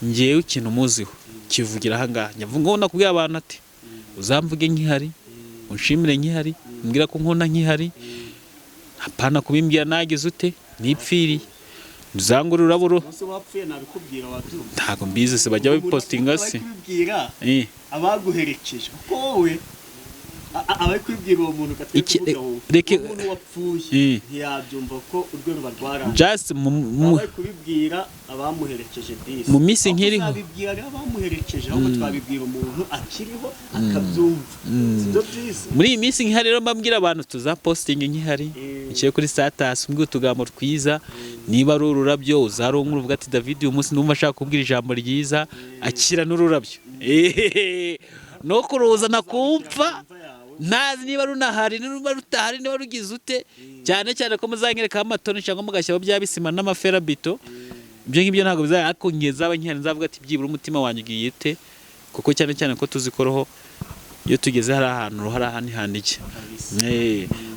Ngewe ikintu muziho kivugira aha ngaha, nyavuga nakubwiye abantu ati uzamvuge nkihari, unshimire nkihari, mbwira ko nkunda nkihari, apana kubimbwira nagize ute nipfiriye. Uzangura uraburo ntabwo mbizi se bajya babipostinga se abaguherekeje kuko wowe abaye kwibwira uwo muntu umuntu wapfuye ntiyabyumva ko urwego barwara just abaye kubibwira abamuherekeje disi mu minsi nkiriho twabibwira abamuherekeje ahubwo twabibwira umuntu akiriho akabyumva sibyo byiza. Muri iyi minsi nkihari rero mbabwira abantu tuzapostinga nkihari ikiye kuri status mbwira utugambo twiza, niba ari ururabyo uzaronka uvuga ati David uyu munsi ndumva ashaka kubwira ijambo ryiza, akira n'ururabyo no kuruzana kumva nazi niba runahari niba rutahari niba rugize ute, cyane cyane ko muzanyereka amatoni cyangwa mugashyiraho bya bisima n'amaferabito. Ibyo ngibyo ntabwo bizaya ariko ngiye zaba nkihari nzavuga ati byibura umutima wanjye ugiye ute, kuko cyane cyane ko tuzikoroho iyo tugeze hari ahantu hari ahandi handike.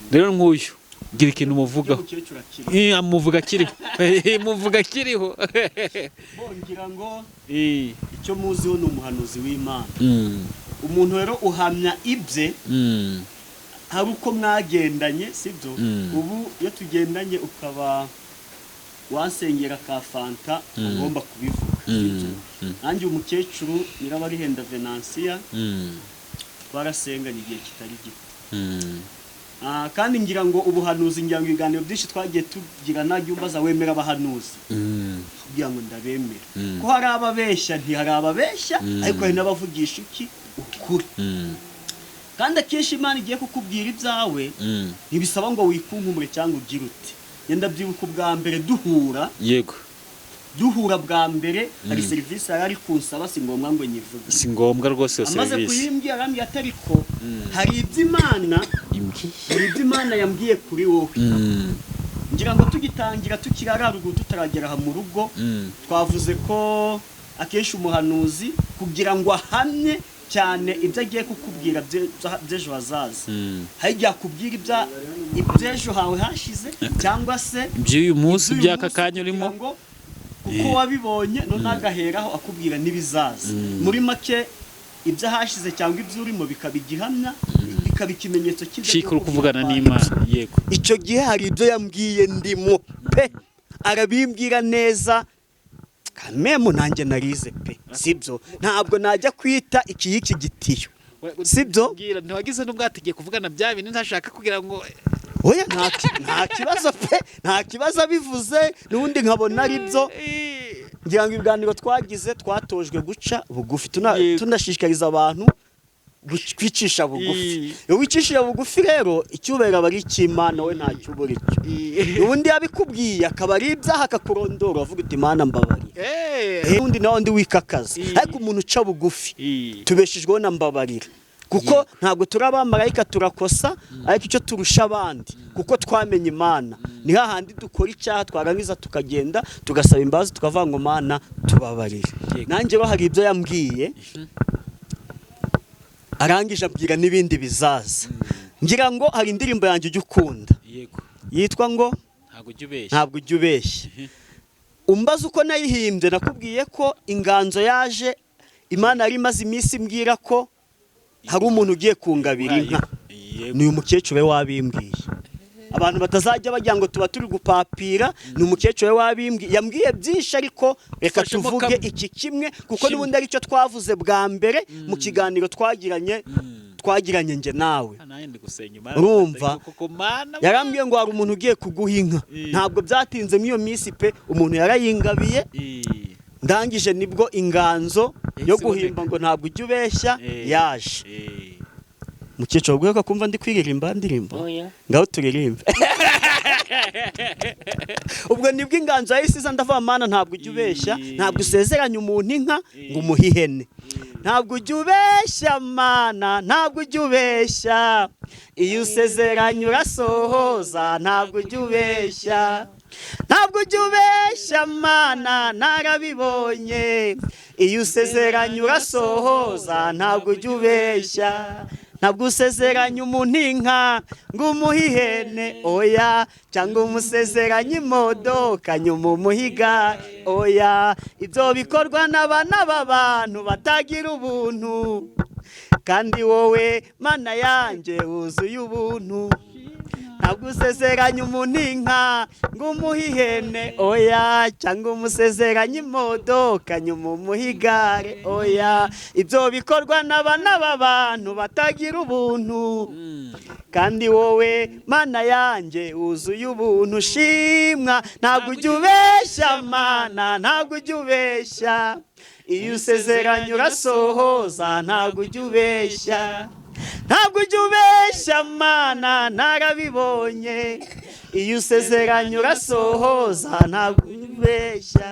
Rero nk'uyu gira ikintu umuvugaho amuvuga kiriho muvuga kiriho ngira ngo icyo muziho ni umuhanuzi w'Imana. Umuntu rero uhamya ibye hari uko mwagendanye sibyo. Ubu iyo tugendanye ukaba wansengera ka fanta ugomba kubivuga sibyo. Nanjye umukecuru Nyirabarihenda Venansia twarasenganye igihe kitari gito. Kandi ngira ngo ubuhanuzi ngira ngo ibiganiro byinshi twagiye tugira najya umbaza wemera abahanuzi kugira ngo ndabemera ko hari ababeshya ntihari ababeshya ariko hari n'abavugisha iki ukuri. Kandi akenshi Imana igiye kukubwira ibyawe ntibisaba ngo wikunkumure cyangwa ugire uti. Yenda byibuka ubwa mbere duhura, yego duhura bwa mbere hari serivisi ari kunsaba si ngombwa ngo nyivuge, si ngombwa rwose iyo serivisi. Amaze kuyimbwira arambye atariko hari iby'Imana yambwiye kuri wowe. Ngira ngo tugitangira tukirara ruguru tutaragera aha mu rugo twavuze ko akenshi umuhanuzi kugira ngo ahamye cyane ibyo agiye kukubwira by'ejo hazaza hajya kubwira iby'ejo hawe hashize cyangwa se iby'uyu munsi by'aka kanya urimo kuko wabibonye none agaheraho akubwira n'ibizaza. Muri make ibyo hashize cyangwa ibyo urimo bikaba igihamya bikaba ikimenyetso cy'iko kuvugana n'Imana. Yego icyo gihe hari ibyo yambwiye ndimo pe arabimbwira neza kamemo nanjye narize pe sibyo. Ntabwo najya kwita iki gitiyo sibyo. Ntiwagize n'ubwatigiye kuvugana bya bintu ntashaka kugira ngo oya nta kibazo pe nta kibazo bivuze n'undi nkabona ari byo. Ngira ngo ibiganiro twagize twatojwe guca bugufi tunashishikariza abantu kwicisha bugufi. Iyo wicishije bugufi rero icyubera bari cy'Imana we nta cyubura icyo. Ubundi yabikubwiye akaba ari ibyaha akakurondora avuga uti Imana mbabarira. Undi nawe ndi wikakaza ariko umuntu uca bugufi tubeshejweho na mbabarira kuko ntabwo turi abamarayika turakosa ariko icyo turusha abandi kuko twamenye Imana ni hahandi dukora icyaha twarangiza tukagenda tugasaba imbabazi tukavuga ngo Mana tubabarire. Nanjye bo hari ibyo yambwiye arangije abwira n'ibindi bizaza. Ngira ngo hari indirimbo yanjye ujya ukunda yitwa ngo ntabwo ujya ubeshya. Umbaza uko nayihimbye nakubwiye ko inganzo yaje Imana yari imaze iminsi mbwira ko hari umuntu ugiye kungabira inka. Ni uyu mukecuru we wabimbwiye. Abantu batazajya bagira ngo tuba turi gupapira, ni umukecuru we wabimbwiye. Yambwiye byinshi ariko reka tuvuge iki kimwe kuko n'ubundi ari cyo twavuze bwa mbere mu kiganiro twagiranye nge nawe. Urumva yarambwiye ngo hari umuntu ugiye kuguha inka. Ntabwo byatinze nk'iyo minsi pe umuntu yarayingabiye. Ndangije nibwo inganzo yo guhimba ngo ntabwo ujya ubeshya yaje. mukecuru ubwo kumva ndi kwiririmba ndirimbo oya ngaho turirimbe ubwo nibwo inganzo yahise ndavuga mana ntabwo ujya ubeshya ntabwo usezeranya umuntu inka ngo umuhe ihene ntabwo ujya ubeshya mana ntabwo ujya ubeshya iyo usezeranya urasohoza ntabwo ujya ubeshya ntabwo ujya ubeshya mana narabibonye iyo usezeranya urasohoza ntabwo ujya ubeshya ntabwo usezeranya umuntu inka ngo umuhe ihene oya cyangwa umusezeranya imodoka nyuma umuhe igare oya ibyo bikorwa n'abana b'abantu batagira ubuntu kandi wowe mana yanjye wuzuye ubuntu ntabwo usezeranya umuntu inka ngo umuhe ihene oya cyangwa umusezeranya imodoka nyuma umuhe igare oya ibyo bikorwa n'abana b'abantu batagira ubuntu kandi wowe mana yanjye wuzuye ubuntu shimwa ntabwo ujya ubeshya mana ntabwo ujya ubeshya iyo usezeranya urasohoza ntabwo ujya ubeshya ntabwo ujya ubeshya mana narabibonye iyo usezeranya urasohoza ntabwo ujya ubeshya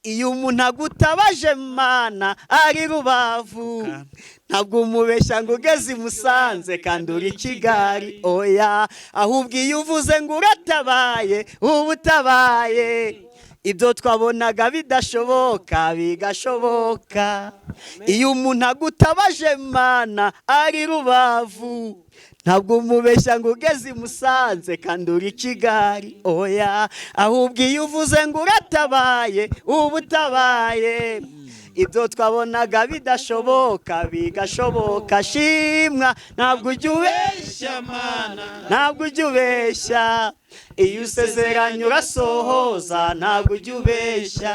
iyo umuntu agutabaje mana ari Rubavu ntabwo umubeshya ngo ugeze i Musanze kandi uri Kigali oya ahubwo iyo uvuze ngo uratabaye uba utabaye ibyo twabonaga bidashoboka bigashoboka iyo umuntu agutabaje mana ari Rubavu ntabwo umubeshya ngo ugeze i Musanze kandi uri Kigali oya ahubwo iyo uvuze ngo uratabaye uba utabaye ibyo twabonaga bidashoboka bigashoboka shimwa ntabwo ujya ubeshya mana ntabwo ujya ubeshya iyo usezeranya urasohoza ntabwo ujya ubeshya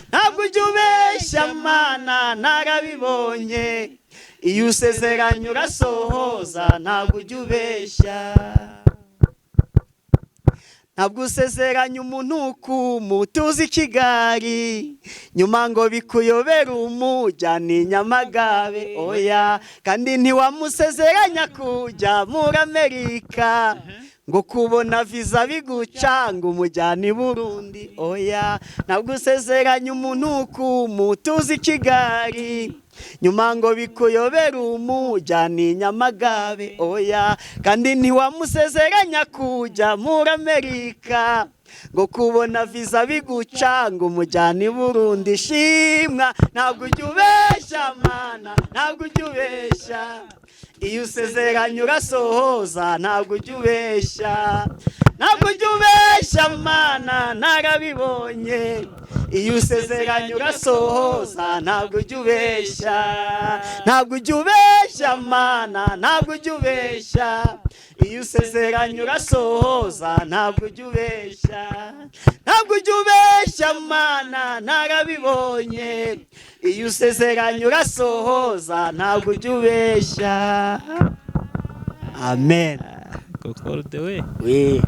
ntabwo ujya ubeshya mana narabibonye iyo usezeranya urasohoza ntabwo ujya ubeshya ntabwo usezeranya umuntu kumutuzi Kigali nyuma ngo bikuyobere umujyana i Nyamagabe oya kandi ntiwamusezeranya kujya muri Amerika ngo kubona visa bigucanga umujyana i Burundi oya ntabwo usezeranya umuntu kumutuzi Kigali nyuma ngo bikuyobere umujyana i Nyamagabe oya kandi ntiwamusezeranya kujya muri Amerika ngo kubona visa bigucanga umujyana i Burundi shimwa ntabwo ujya ubeshya mana ntabwo ujya ubeshya iyo usezeranya urasohoza ntabwo ujya ubeshya ntabwo ujya ubeshya mana narabibonye iyo usezeranya urasohoza ntabwo ujya ubeshya ntabwo ujya ubeshya mana ntabwo ujya ubeshya iyo usezeranya urasohoza ntabwo ujya ubeshya ntabwo ujya ubeshya mana narabibonye iyo usezeranya urasohoza ntabwo ujya ubeshya amen Kokorde we we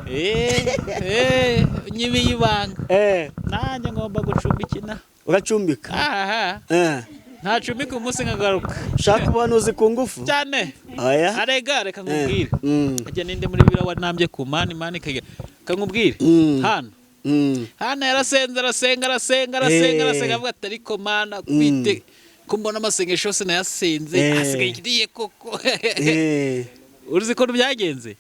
nyibiye ibanga nanjye ngomba gucumbikina uracumbika nta cumbika umunsi nkagaruka ushaka ubuhanuzi ku ngufu cyane oya arega reka nkubwire ajya ninde muri bira wanambye ku mani kankubwire hano yarasenga avuga ati ariko mana kwite ko mbona amasengesho yose nayasenze hasigaye ikiriye koko uruzi ko byagenze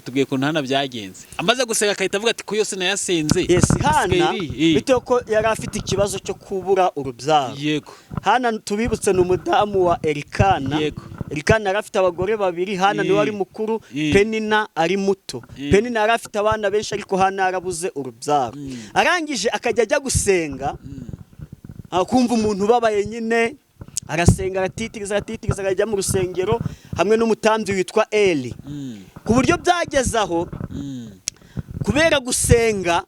tubwiye ko ntana byagenze amaze gusenga akahita avuga ati ko yose nayasenze hana bitewe ko yari afite ikibazo cyo kubura urubyaro yego hana tubibutse ni umudamu wa Erikana Erikana yari afite abagore babiri hana niwe ari mukuru Penina ari muto Penina yari afite abana benshi ariko hana yarabuze urubyaro arangije akajya ajya gusenga akumva umuntu ubabaye nyine arasenga aratitiriza akajya mu rusengero hamwe n'umutambyi witwa Eli ku buryo byagezaho kubera gusenga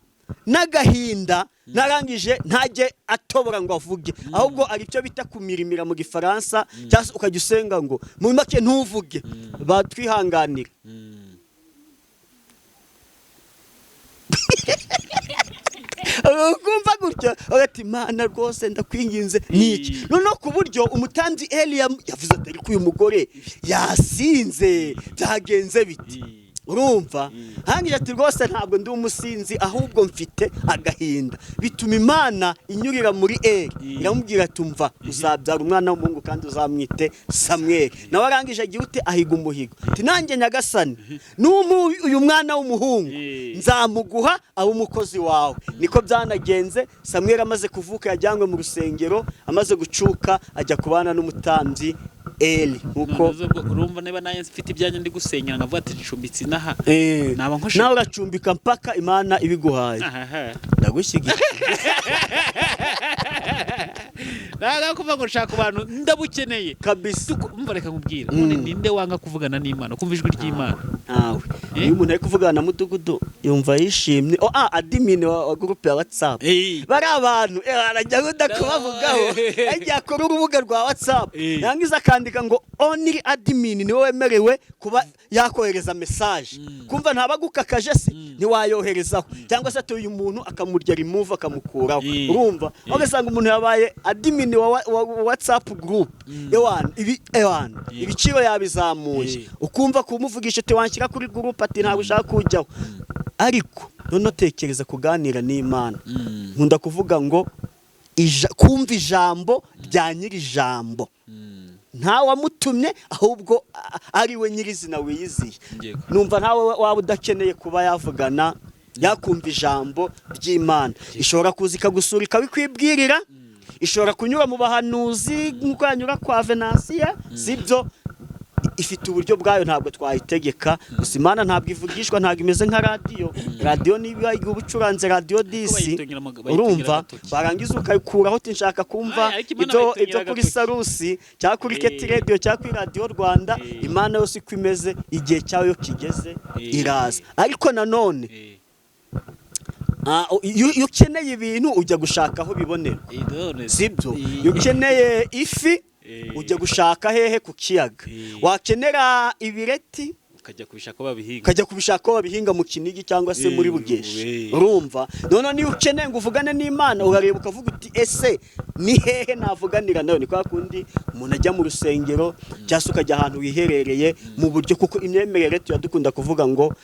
n'agahinda narangije ntajye atobora ngo avuge ahubwo ari cyo bita kumirimira mu gifaransa cyangwa ukajya usenga ngo muri make ntuvuge batwihanganira ukumva gutya agati Imana rwose ndakwinginze niki noneho ku buryo umutambyi Eli yavuze ati ariko uyu mugore yasinze byagenze biti urumva hangije ati rwose ntabwo ndi umusinzi ahubwo mfite agahinda bituma Imana inyurira muri Eli iramubwira ati umva uzabyara umwana w'umuhungu kandi uzamwite Samuel nawe arangije agiye ute ahiga umuhigo ati nanjye nyagasani uyu mwana w'umuhungu nzamuguha aba umukozi wawe niko byanagenze Samuel amaze kuvuka yajyanywe mu rusengero amaze gucuka ajya kubana n'umutambyi Eli nkuko urumva niba naye mfite ibyanjye ndi gusenyera nkavuga ati ncumbitse inaha naba nkoshe nawe uracumbika mpaka Imana ibiguhaye ndagushyigikira naga kuva ngo nshaka abantu ndabukeneye kabisa umva reka nkubwira ninde wanga kuvugana n'Imana kumva ijwi ry'Imana nawe iyo umuntu ari kuvugana na mudugudu yumva yishimye admin wa group ya WhatsApp bari abantu arajya kubavugaho ajya ku rubuga rwa WhatsApp yangiza akandika ngo only admin niwe wemerewe kuba yakohereza message kumva ntabagukakaje se ntiwayoherezaho cyangwa se uyu muntu akamurya remove akamukuraho urumva ugasanga umuntu yabaye admin wa WhatsApp group ibiciro yabizamuye ukumva kumuvugisha ati wanshyira kuri group ati ntabwo ushaka kujyaho ariko none tekereza kuganira n'Imana nkunda kuvuga ngo kumva ijambo rya nyiri ijambo nta wamutumye ahubwo ari we nyirizina wiyiziye numva ntawe waba udakeneye kuba yavugana yakumva ijambo ry'Imana ishobora kuza ikagusura ikabikwibwirira ishobora kunyura mu bahanuzi nk'uko yanyura kwa Venansiya sibyo ifite uburyo bwayo ntabwo twayitegeka gusa Imana ntabwo ivugishwa ntabwo imeze nka radio niba ubucuranze radio disi urumva barangiza ukayikuraho nshaka kumva ibyo kuri Sarusi cyangwa kuri Keti Radio cyangwa kuri Radio Rwanda Imana yose iko imeze igihe cyayo kigeze iraza ariko nanone iyo ukeneye ibintu ujya gushaka aho bibonera sibyo iyo ukeneye ifi ujya gushaka hehe ku kiyaga wakenera ibireti ukajya kubishaka babihinga mu Kinigi cyangwa se muri Bugeshi urumva none niyo ukeneye ngo uvugane n'Imana urareba ukavuga uti ese ni hehe navuganira nayo ni kwa kundi umuntu ajya mu rusengero cyangwa ukajya ahantu wiherereye mu buryo kuko imyemerere tuyadukunda kuvuga ngo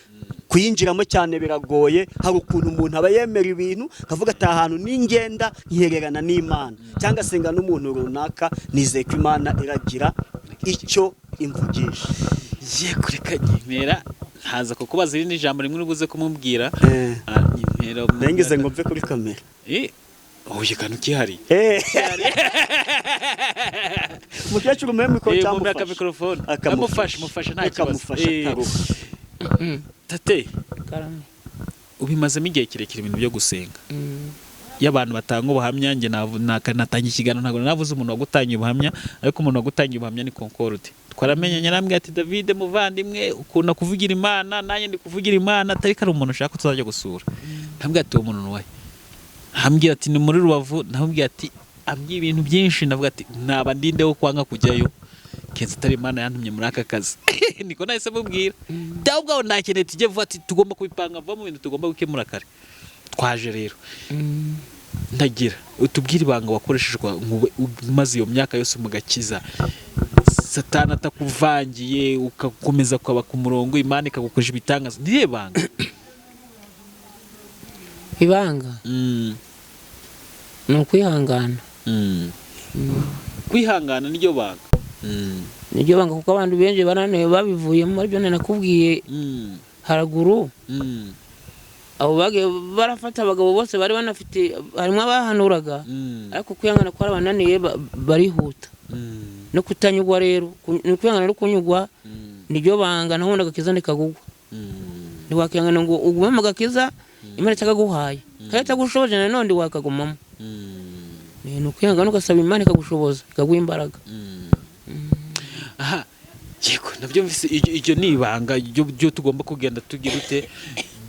kuyinjiramo cyane biragoye hari ukuntu umuntu aba yemera ibintu akavuga ati ahantu n'ingenda nkihererana n'Imana cyangwa senga n'umuntu runaka nizeye ko Imana iragira icyo imvugisha ye kuri kanyimera haza kukubaza irindi jambo rimwe ubuze kumubwira nyimera nengeze ngo mve kuri kamera oye kanu kihari mukecuru mwe mikoro cyangwa mikrofone mufashe nta kibazo tate ubimazemo igihe kirekire ibintu byo gusenga y'abantu batanga ubuhamya nge natangiye ikiganiro ntabwo navuze umuntu wagutangiye ubuhamya ariko umuntu wagutangiye ubuhamya ni Concorde twaramenye nyarambwe ati David muvandimwe ukunda kuvugira Imana nanjye ndi kuvugira Imana atari kari umuntu ushaka tuzajya gusura ntabwo ati uwo muntu nuwaye hambwira ati ni muri Rubavu ntabwo ati ambye ibintu byinshi navuga ati naba ndindeho kwanga kujyayo kenza atari Imana yantumye muri aka kazi niko nahise mubwira ndabwo nakeneye tujye vuba ati tugomba kubipanga vuba mu bintu tugomba gukemura kare twaje rero ndagira utubwire ibanga wakoreshejwe maze iyo myaka yose mugakiza Satani atakuvangiye ukakomeza kwaba ku murongo Imana ikagukoresha ibitangaza ndiye banga ibanga ni ukwihangana kwihangana niryo banga niryo banga kuko abantu benshi bananiwe babivuyemo aribyo nakubwiye haraguru abo bagiye barafata abagabo bose bari banafite harimo abahanuraga ariko kwihangana kwa abananiye barihuta no kutanyugwa rero ni kwihangana no kunyugwa niryo banga naho ndagakiza nikagugwa ntiwakihangana ngo ugume mu gakiza Imana cyagaguhaye kandi tagushoboje nanone wakagumamo ni ukwihangana ugasaba Imana ikagushoboza ikaguha imbaraga aha yego nabyo mvise icyo nibanga byo tugomba kugenda tugira ute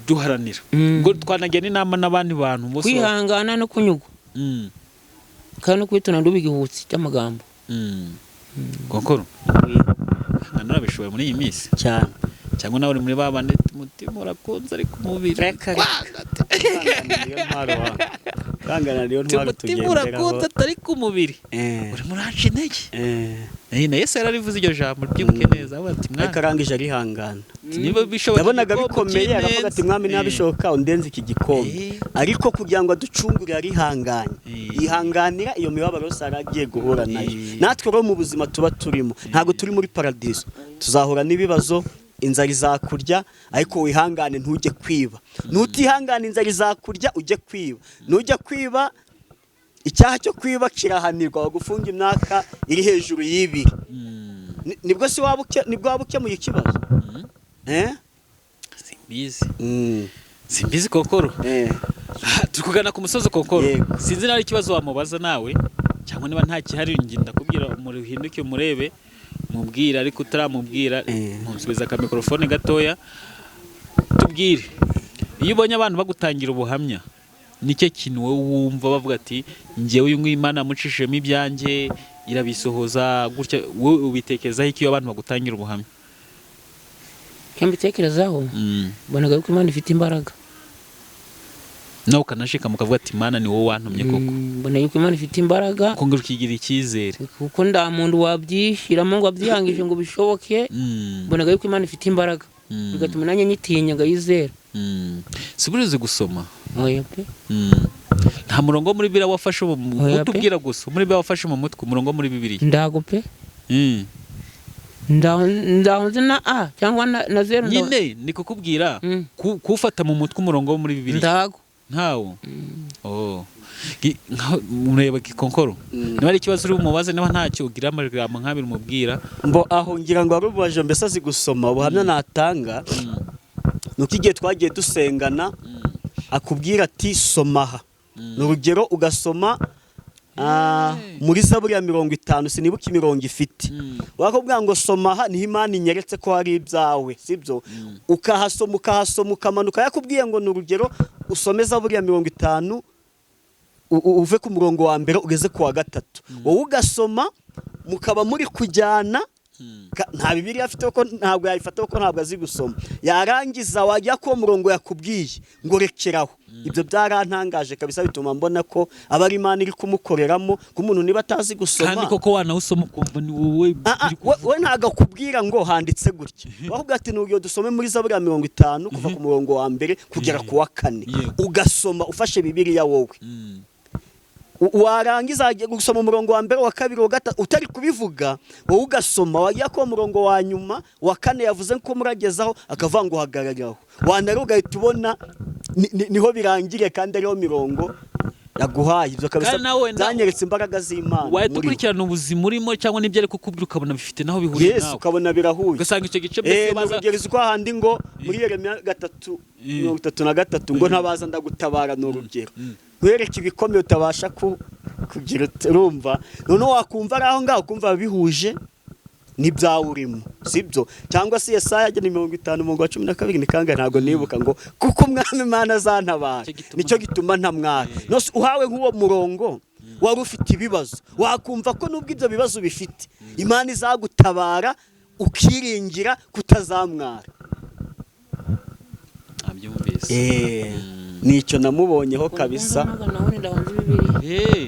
duharanira ngo twanagena inama n'abandi bantu bose kwihangana no kunyugwa kandi no kwitona ndubigihutsi cy'amagambo Concorde hano nabishoboye muri iyi minsi cyane cyangwa nawe uri muri babandi mutima urakunze ariko umubiri kwangana niyo ntwaro umutima urakunda atari ku mubiri uri muranca intege na Yesu yararivuze iryo jambo ryibuke neza avuga ati ariko arangije arihangana niba bishoboka yabonaga bikomeye aravuga ati mwami nabishoboka undenze iki gikombe ariko kugira ngo aducungure yarihanganye yihanganira iyo mibabaro yose aragiye guhura nayo natwe rero mu buzima tuba turimo ntabwo turi muri paradiso tuzahura n'ibibazo inzara izakurya ariko wihangane ntujye kwiba nutihangane inzara izakurya ujye kwiba nujya kwiba icyaha cyo kwiba kirahanirwa gufunga imyaka iri hejuru y'ibiri nibwo si waba ukemuye ikibazo simbizi kokoro tukugana ku musozi kokoro sinzi naho ikibazo wamubaza nawe cyangwa niba nta kihari ngenda kubwira uhinduke umurebe mubwira ariko utaramubwira musubiza ka mikrofone gatoya tubwire iyo ubonye abantu bagutangira ubuhamya nicyo kintu wowe wumva bavuga ati njyewe uyu nguyu Imana yamucishijemo ibyanjye irabisohoza gutya wowe ubitekerezaho iki iyo abantu bagutangira ubuhamya mbitekerezaho bonaga ko Imana ifite imbaraga nawe ukanashika mukavuga ati Imana ni wowe wantumye koko mbona yuko Imana ifite imbaraga ko ukigira icyizere kuko nda muntu wabyishyiramo ngo abyihangije ngo bishoboke bonaga yuko Imana ifite imbaraga bigatuma nanjye nyitinya ngayizera siburize gusoma oya pe nta murongo muri Bibiliya wafashe utubwira gusa muri Bibiliya wafashe mu mutwe umurongo muri Bibiliya ndago pe ndahunze na a cyangwa na zero nyine ni kukubwira kufata mu mutwe umurongo muri Bibiliya ndago ntawo mureba gikonkoro niba ari ikibazo uri bumubaze niba ntacyo ugira amagambo nk'abiri umubwira mbo aho ngira ngo arubaje mbese azi gusoma ubuhamya natanga nuko igihe twagiye dusengana akubwira ati somaha ni urugero ugasoma muri Zaburi ya 50 sinibuka imirongo ifite wakubwira ngo somaha niho Imana inyeretse ko hari ibyawe sibyo ukahasoma ukamanuka yakubwiye ngo ni urugero usome Zaburi ya 50 uve ku murongo wa mbere ugeze ku wa gatatu wowe ugasoma mukaba muri kujyana nta Bibiliya afite ko ntabwo yayifata ko ntabwo azi gusoma yarangiza wajya ko murongo yakubwiye ngo rekeraho ibyo byarantangaje kabisa bituma mbona ko abari Imana iri kumukoreramo ku muntu niba atazi gusoma kandi koko wanawusoma ukumva ni wowe we ntago akubwira ngo handitse gutya wavuga ati n'ugiye dusome muri Zaburi ya 50 kuva ku murongo wa mbere kugera ku wa 4 ugasoma ufashe Bibiliya wowe warangiza gusoma umurongo wa mbere wa kabiri wa gatatu utari kubivuga wowe ugasoma wajya ko umurongo wa nyuma wa 4 yavuze ko muragezaho akavanga uhagararaho wanaro ugahita ubona niho birangire kandi ariho mirongo yaguhaye ibyo kabisa zanyeretse imbaraga z'Imana waye dukurikirana ubuzima urimo cyangwa nibyo ariko kubwira ukabona bifite naho bihuriye nawe Yesu ukabona birahuye ugasanga icyo gice mbese baza ugereza uko handi ngo muri Yeremiya 3:33 ngo ntabaza ndagutabara n'urugero wereke ibikomeye utabasha kugira urumva none wakumva araho ngaho kumva bihuje n'ibyawe urimo sibyo cyangwa se Yesaya ajya 50 mu 12 ni kanga ntago nibuka ngo kuko umwami Imana azantabara nicyo gituma ntamwara no uhawe nk'uwo murongo wari ufite ibibazo wakumva ko nubwo ibyo bibazo bifite Imana izagutabara ukiringira kutazamwara abyumvise nicyo namubonyeho kabisa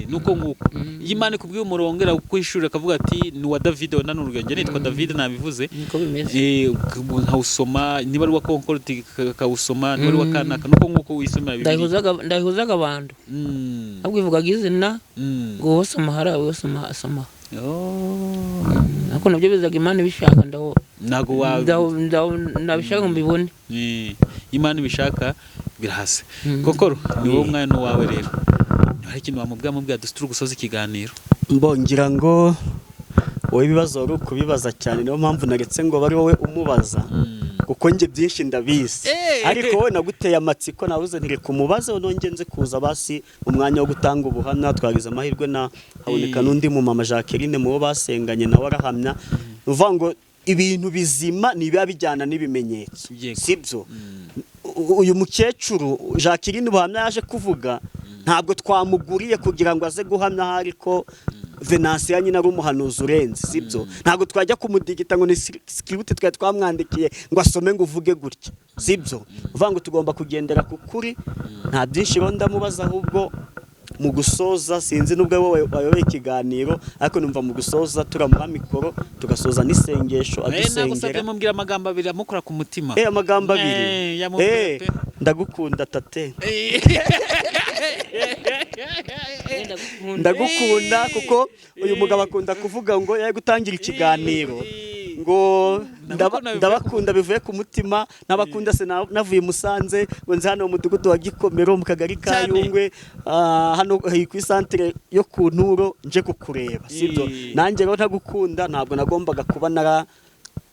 nuko nguko Imana ikubwiye umurongo era kwishura akavuga ati ni wa David wa nanurugenge nitwa David nabivuze niko bimeze nkawusoma niba ari wa Concord kawusoma niba ari wa Kanaka nuko nguko wisomera Bibiliya ndahihuzaga abantu ahubwo ivugaga izina ngo wosoma hara wosoma asoma ako nabyo bizaga Imana ibishaka nago ndabishaka mbibone Imana ibishaka birahase kokoro ni wowe umwana wawe rero hari ikintu wamubwira dusituru gusoza ikiganiro mbongira ngo wowe ibibazo wari kubibaza cyane niyo mpamvu naretse ngo bari wowe umubaza kuko nge byinshi ndabizi ariko wowe naguteye amatsiko nabuze ntire kumubaza nonge nze kuza basi umwanya wo gutanga ubuhamya twagize amahirwe na haboneka n'undi mu mama Jacqueline mu bo basenganye nawe arahamya uvuga ngo ibintu bizima nibiba bijyana n'ibimenyetso sibyo uyu mukecuru Jacqueline ubuhamya yaje kuvuga ntabwo twamuguriye kugira ngo aze guhamya ariko Venansiya nyine ari umuhanuzi urenze sibyo ntabwo twajya kumudigita ngo ni script twamwandikiye ngo asome ngo uvuge gutya sibyo uvuga ngo tugomba kugendera ku kuri nta byinshi ronda mubaza ahubwo mu gusoza sinzi nubwo wowe wayoboye ikiganiro ariko numva mu gusoza turamuha mikoro tugasoza n'isengesho adusengera mubwira amagambo abiri amukora ku mutima amagambo abiri ndagukunda tate ndagukunda kuko uyu mugabo akunda kuvuga ngo yari gutangira ikiganiro ngo ndabakunda bivuye ku mutima n'abakunda se navuye Musanze ngo nzi hano mu mudugudu wa Gikomero mu kagari ka Yungwe hano ku isantere yo ku Nturo nje kukureba sibyo nanjye rero ntagukunda ntabwo nagombaga kuba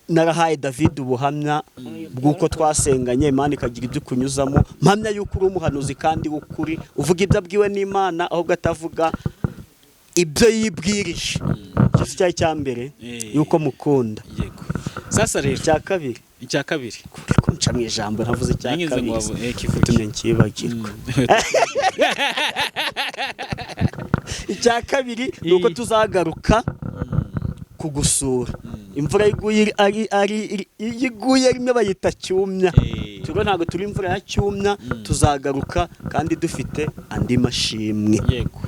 narahaye David ubuhamya bw'uko twasenganye Imana ikagira ibyo kunyuzamo mpamya yuko uri umuhanuzi kandi w'ukuri uvuga ibyo abwiwe n'Imana ahubwo atavuga ibyo yibwirije cyose cyari cyambere yuko mukunda yego sasa rero icya kabiri kunca mu ijambo navuze icya kabiri kivutumye nkibagirwa icya kabiri nuko tuzagaruka kugusura imvura iguye rimwe bayita cyumya turo ntago turi imvura ya cyumya tuzagaruka kandi dufite andi mashimwe yego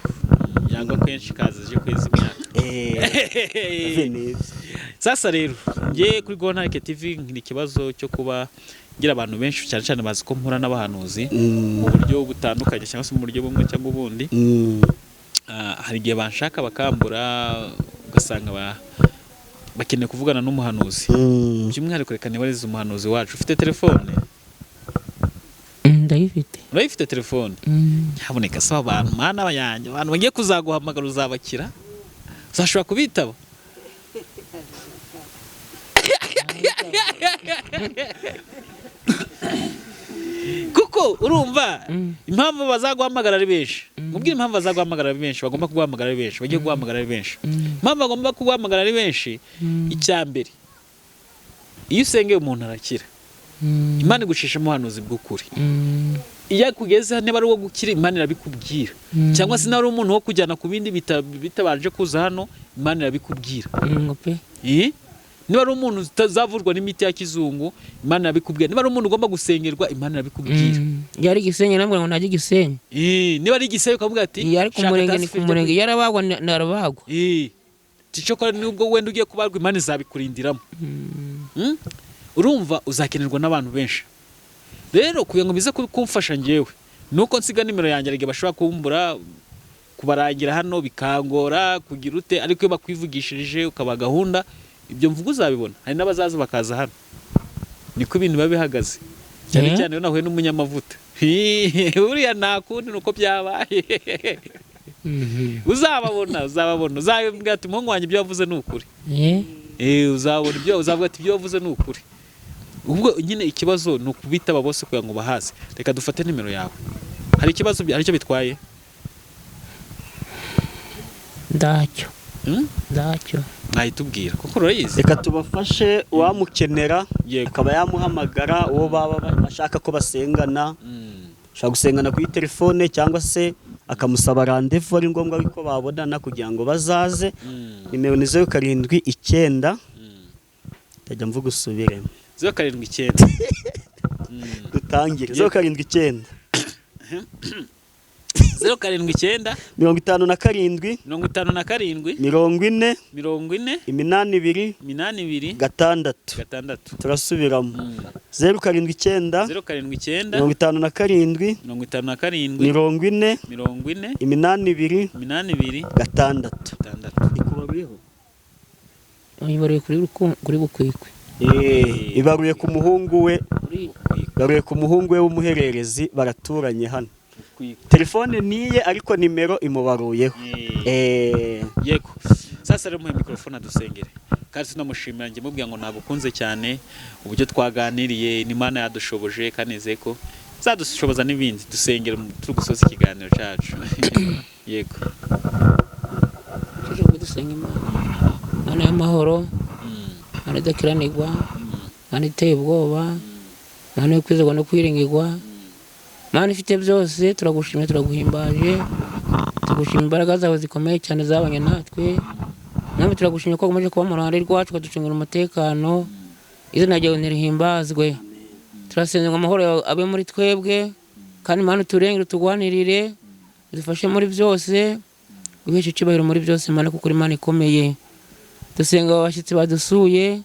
yangwa kenshi kazaje kwezi imyaka sasa rero ngiye kuri Go Ntare TV ni ikibazo cyo kuba ngira abantu benshi cyane cyane bazi ko mpura n'abahanuzi mu buryo butandukanye cyangwa se mu buryo bumwe cyangwa ubundi hari igihe banshaka bakambura ugasanga bakeneye kuvugana n'umuhanuzi by'umwihariko reka nibareze umuhanuzi wacu ufite telefone ndayifite urayifite telefone haboneka saba abantu mana bayanjye abantu bagiye kuzaguhamagara uzabakira uzashobora kubitaba kuko urumva impamvu bazaguhamagara ari benshi mubwire impamvu bazaguhamagara ari benshi bagomba kuguhamagara ari benshi bagiye kuguhamagara ari benshi impamvu bagomba kuguhamagara ari benshi icyambere iyo usengeye umuntu arakira Imana igucisha umuhanuzi bw'ukuri iyo akugeze niba ari uwo gukira Imana irabikubwira cyangwa se nari umuntu wo kujyana ku bindi bitabanje kuza hano Imana irabikubwira niba ari umuntu utazavurwa n'imiti ya kizungu Imana irabikubwira niba ari umuntu ugomba gusengerwa Imana irabikubwira yari gisenye namwe ngo najye gisenye niba ari gisenye ukavuga ati yari ku murenge yarabagwa narabagwa cyo nubwo wenda ugiye kubarwa Imana izabikurindiramo urumva uzakenerwa n'abantu benshi rero kugira ngo bize kumfasha ngewe nuko nsiga nimero yanjye arige bashobora kumbura kubarangira hano bikangora kugira ute ariko iyo bakwivugishirije ukaba gahunda ibyo mvuga uzabibona hari n'abazaza bakaza hano niko ibintu biba bihagaze cyane cyane nahuye n'umunyamavuta uriya nakundi nuko byabaye uzababona uzabibwira ati umuhungu wanjye ibyo wavuze ni ukuri uzabona ibyo uzavuga ati ibyo wavuze ni ukuri ubwo nyine ikibazo ni ukubitaba bose kugira ngo bahaze reka dufate nimero yawe hari ikibazo hari icyo bitwaye ndacyo mwahitubwira kuko urayizi reka tubafashe uwamukenera akaba yamuhamagara uwo baba bashaka ko basengana ushobora gusengana kuri telefone cyangwa se akamusaba randevu ari ngombwa ko babonana kugira ngo bazaze nimero ni 079 tajya mvuga usubiremo 079 dutangire 079 079 57 40 6 turasubiramo 079 57 40 6 ikubariyeho ibaruye kuri bukwikwe ibaruye ku muhungu we w'umuhererezi baraturanye hano telefone niye ariko nimero imubaruyeho yego sasa rero muhe mikrofone adusengere kandi tunamushimira nge mubwira ngo nagukunze cyane uburyo twaganiriye n'Imana yadushoboje kaneze ko zadushoboza n'ibindi dusengere turi gusoza ikiganiro cyacu yego cyo gusenga Imana y'amahoro Imana idakiranirwa Imana iteye ubwoba Imana yo kwizerwa no kwiringirwa Imana ifite byose turagushimira turaguhimbaje tugushimira imbaraga zawe zikomeye cyane zabanye natwe namwe turagushimira ko ukomeje kuba mu ruhande rwacu ukaducungira umutekano izina ryawe nirihimbazwe turasenga amahoro abe muri twebwe kandi Imana uturengere utugwanirire udufashe muri byose, wiheshe icyubahiro muri byose Mana, kuko uri Imana ikomeye. Dusenga abashyitsi badusuye,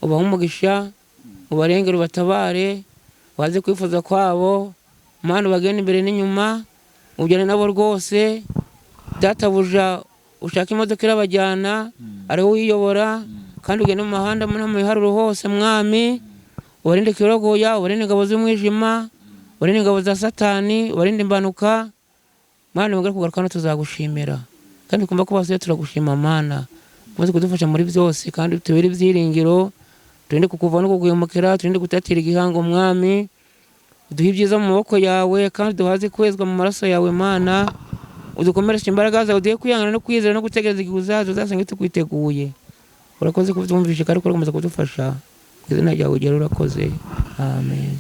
ubahe umugisha, ubarengere, ubatabare, waze kwifuza kwabo Mana, ubagende imbere n'inyuma, ujyane nabo rwose. Databuja ushaka imodoka irabajyana, ariho uyiyobora, kandi ugende mu mahanda no mu biharuro hose Mwami, ubarinde kirogoya, ubarinde ingabo z'umwijima, ubarinde ingabo za Satani, ubarinde impanuka Mana. Mugere kugaruka hano tuzagushimira, kandi kumva ko basuye turagushima Mana. Umaze kudufasha muri byose, kandi tubere ibyiringiro, turinde kukuva no kuguyumukira, turinde gutatira igihango Mwami. Uduhe ibyiza mu maboko yawe, kandi duhaze kwezwa mu maraso yawe Mana. Udukomereshe imbaraga zawe, uduhe kwihangana no kwizera no gutegereza igihe uzaza, uzasanga tukwiteguye. Urakoze kubyumvisha, kandi urakomeza kudufasha. Mu izina ryawe ugera urakoze. Amen.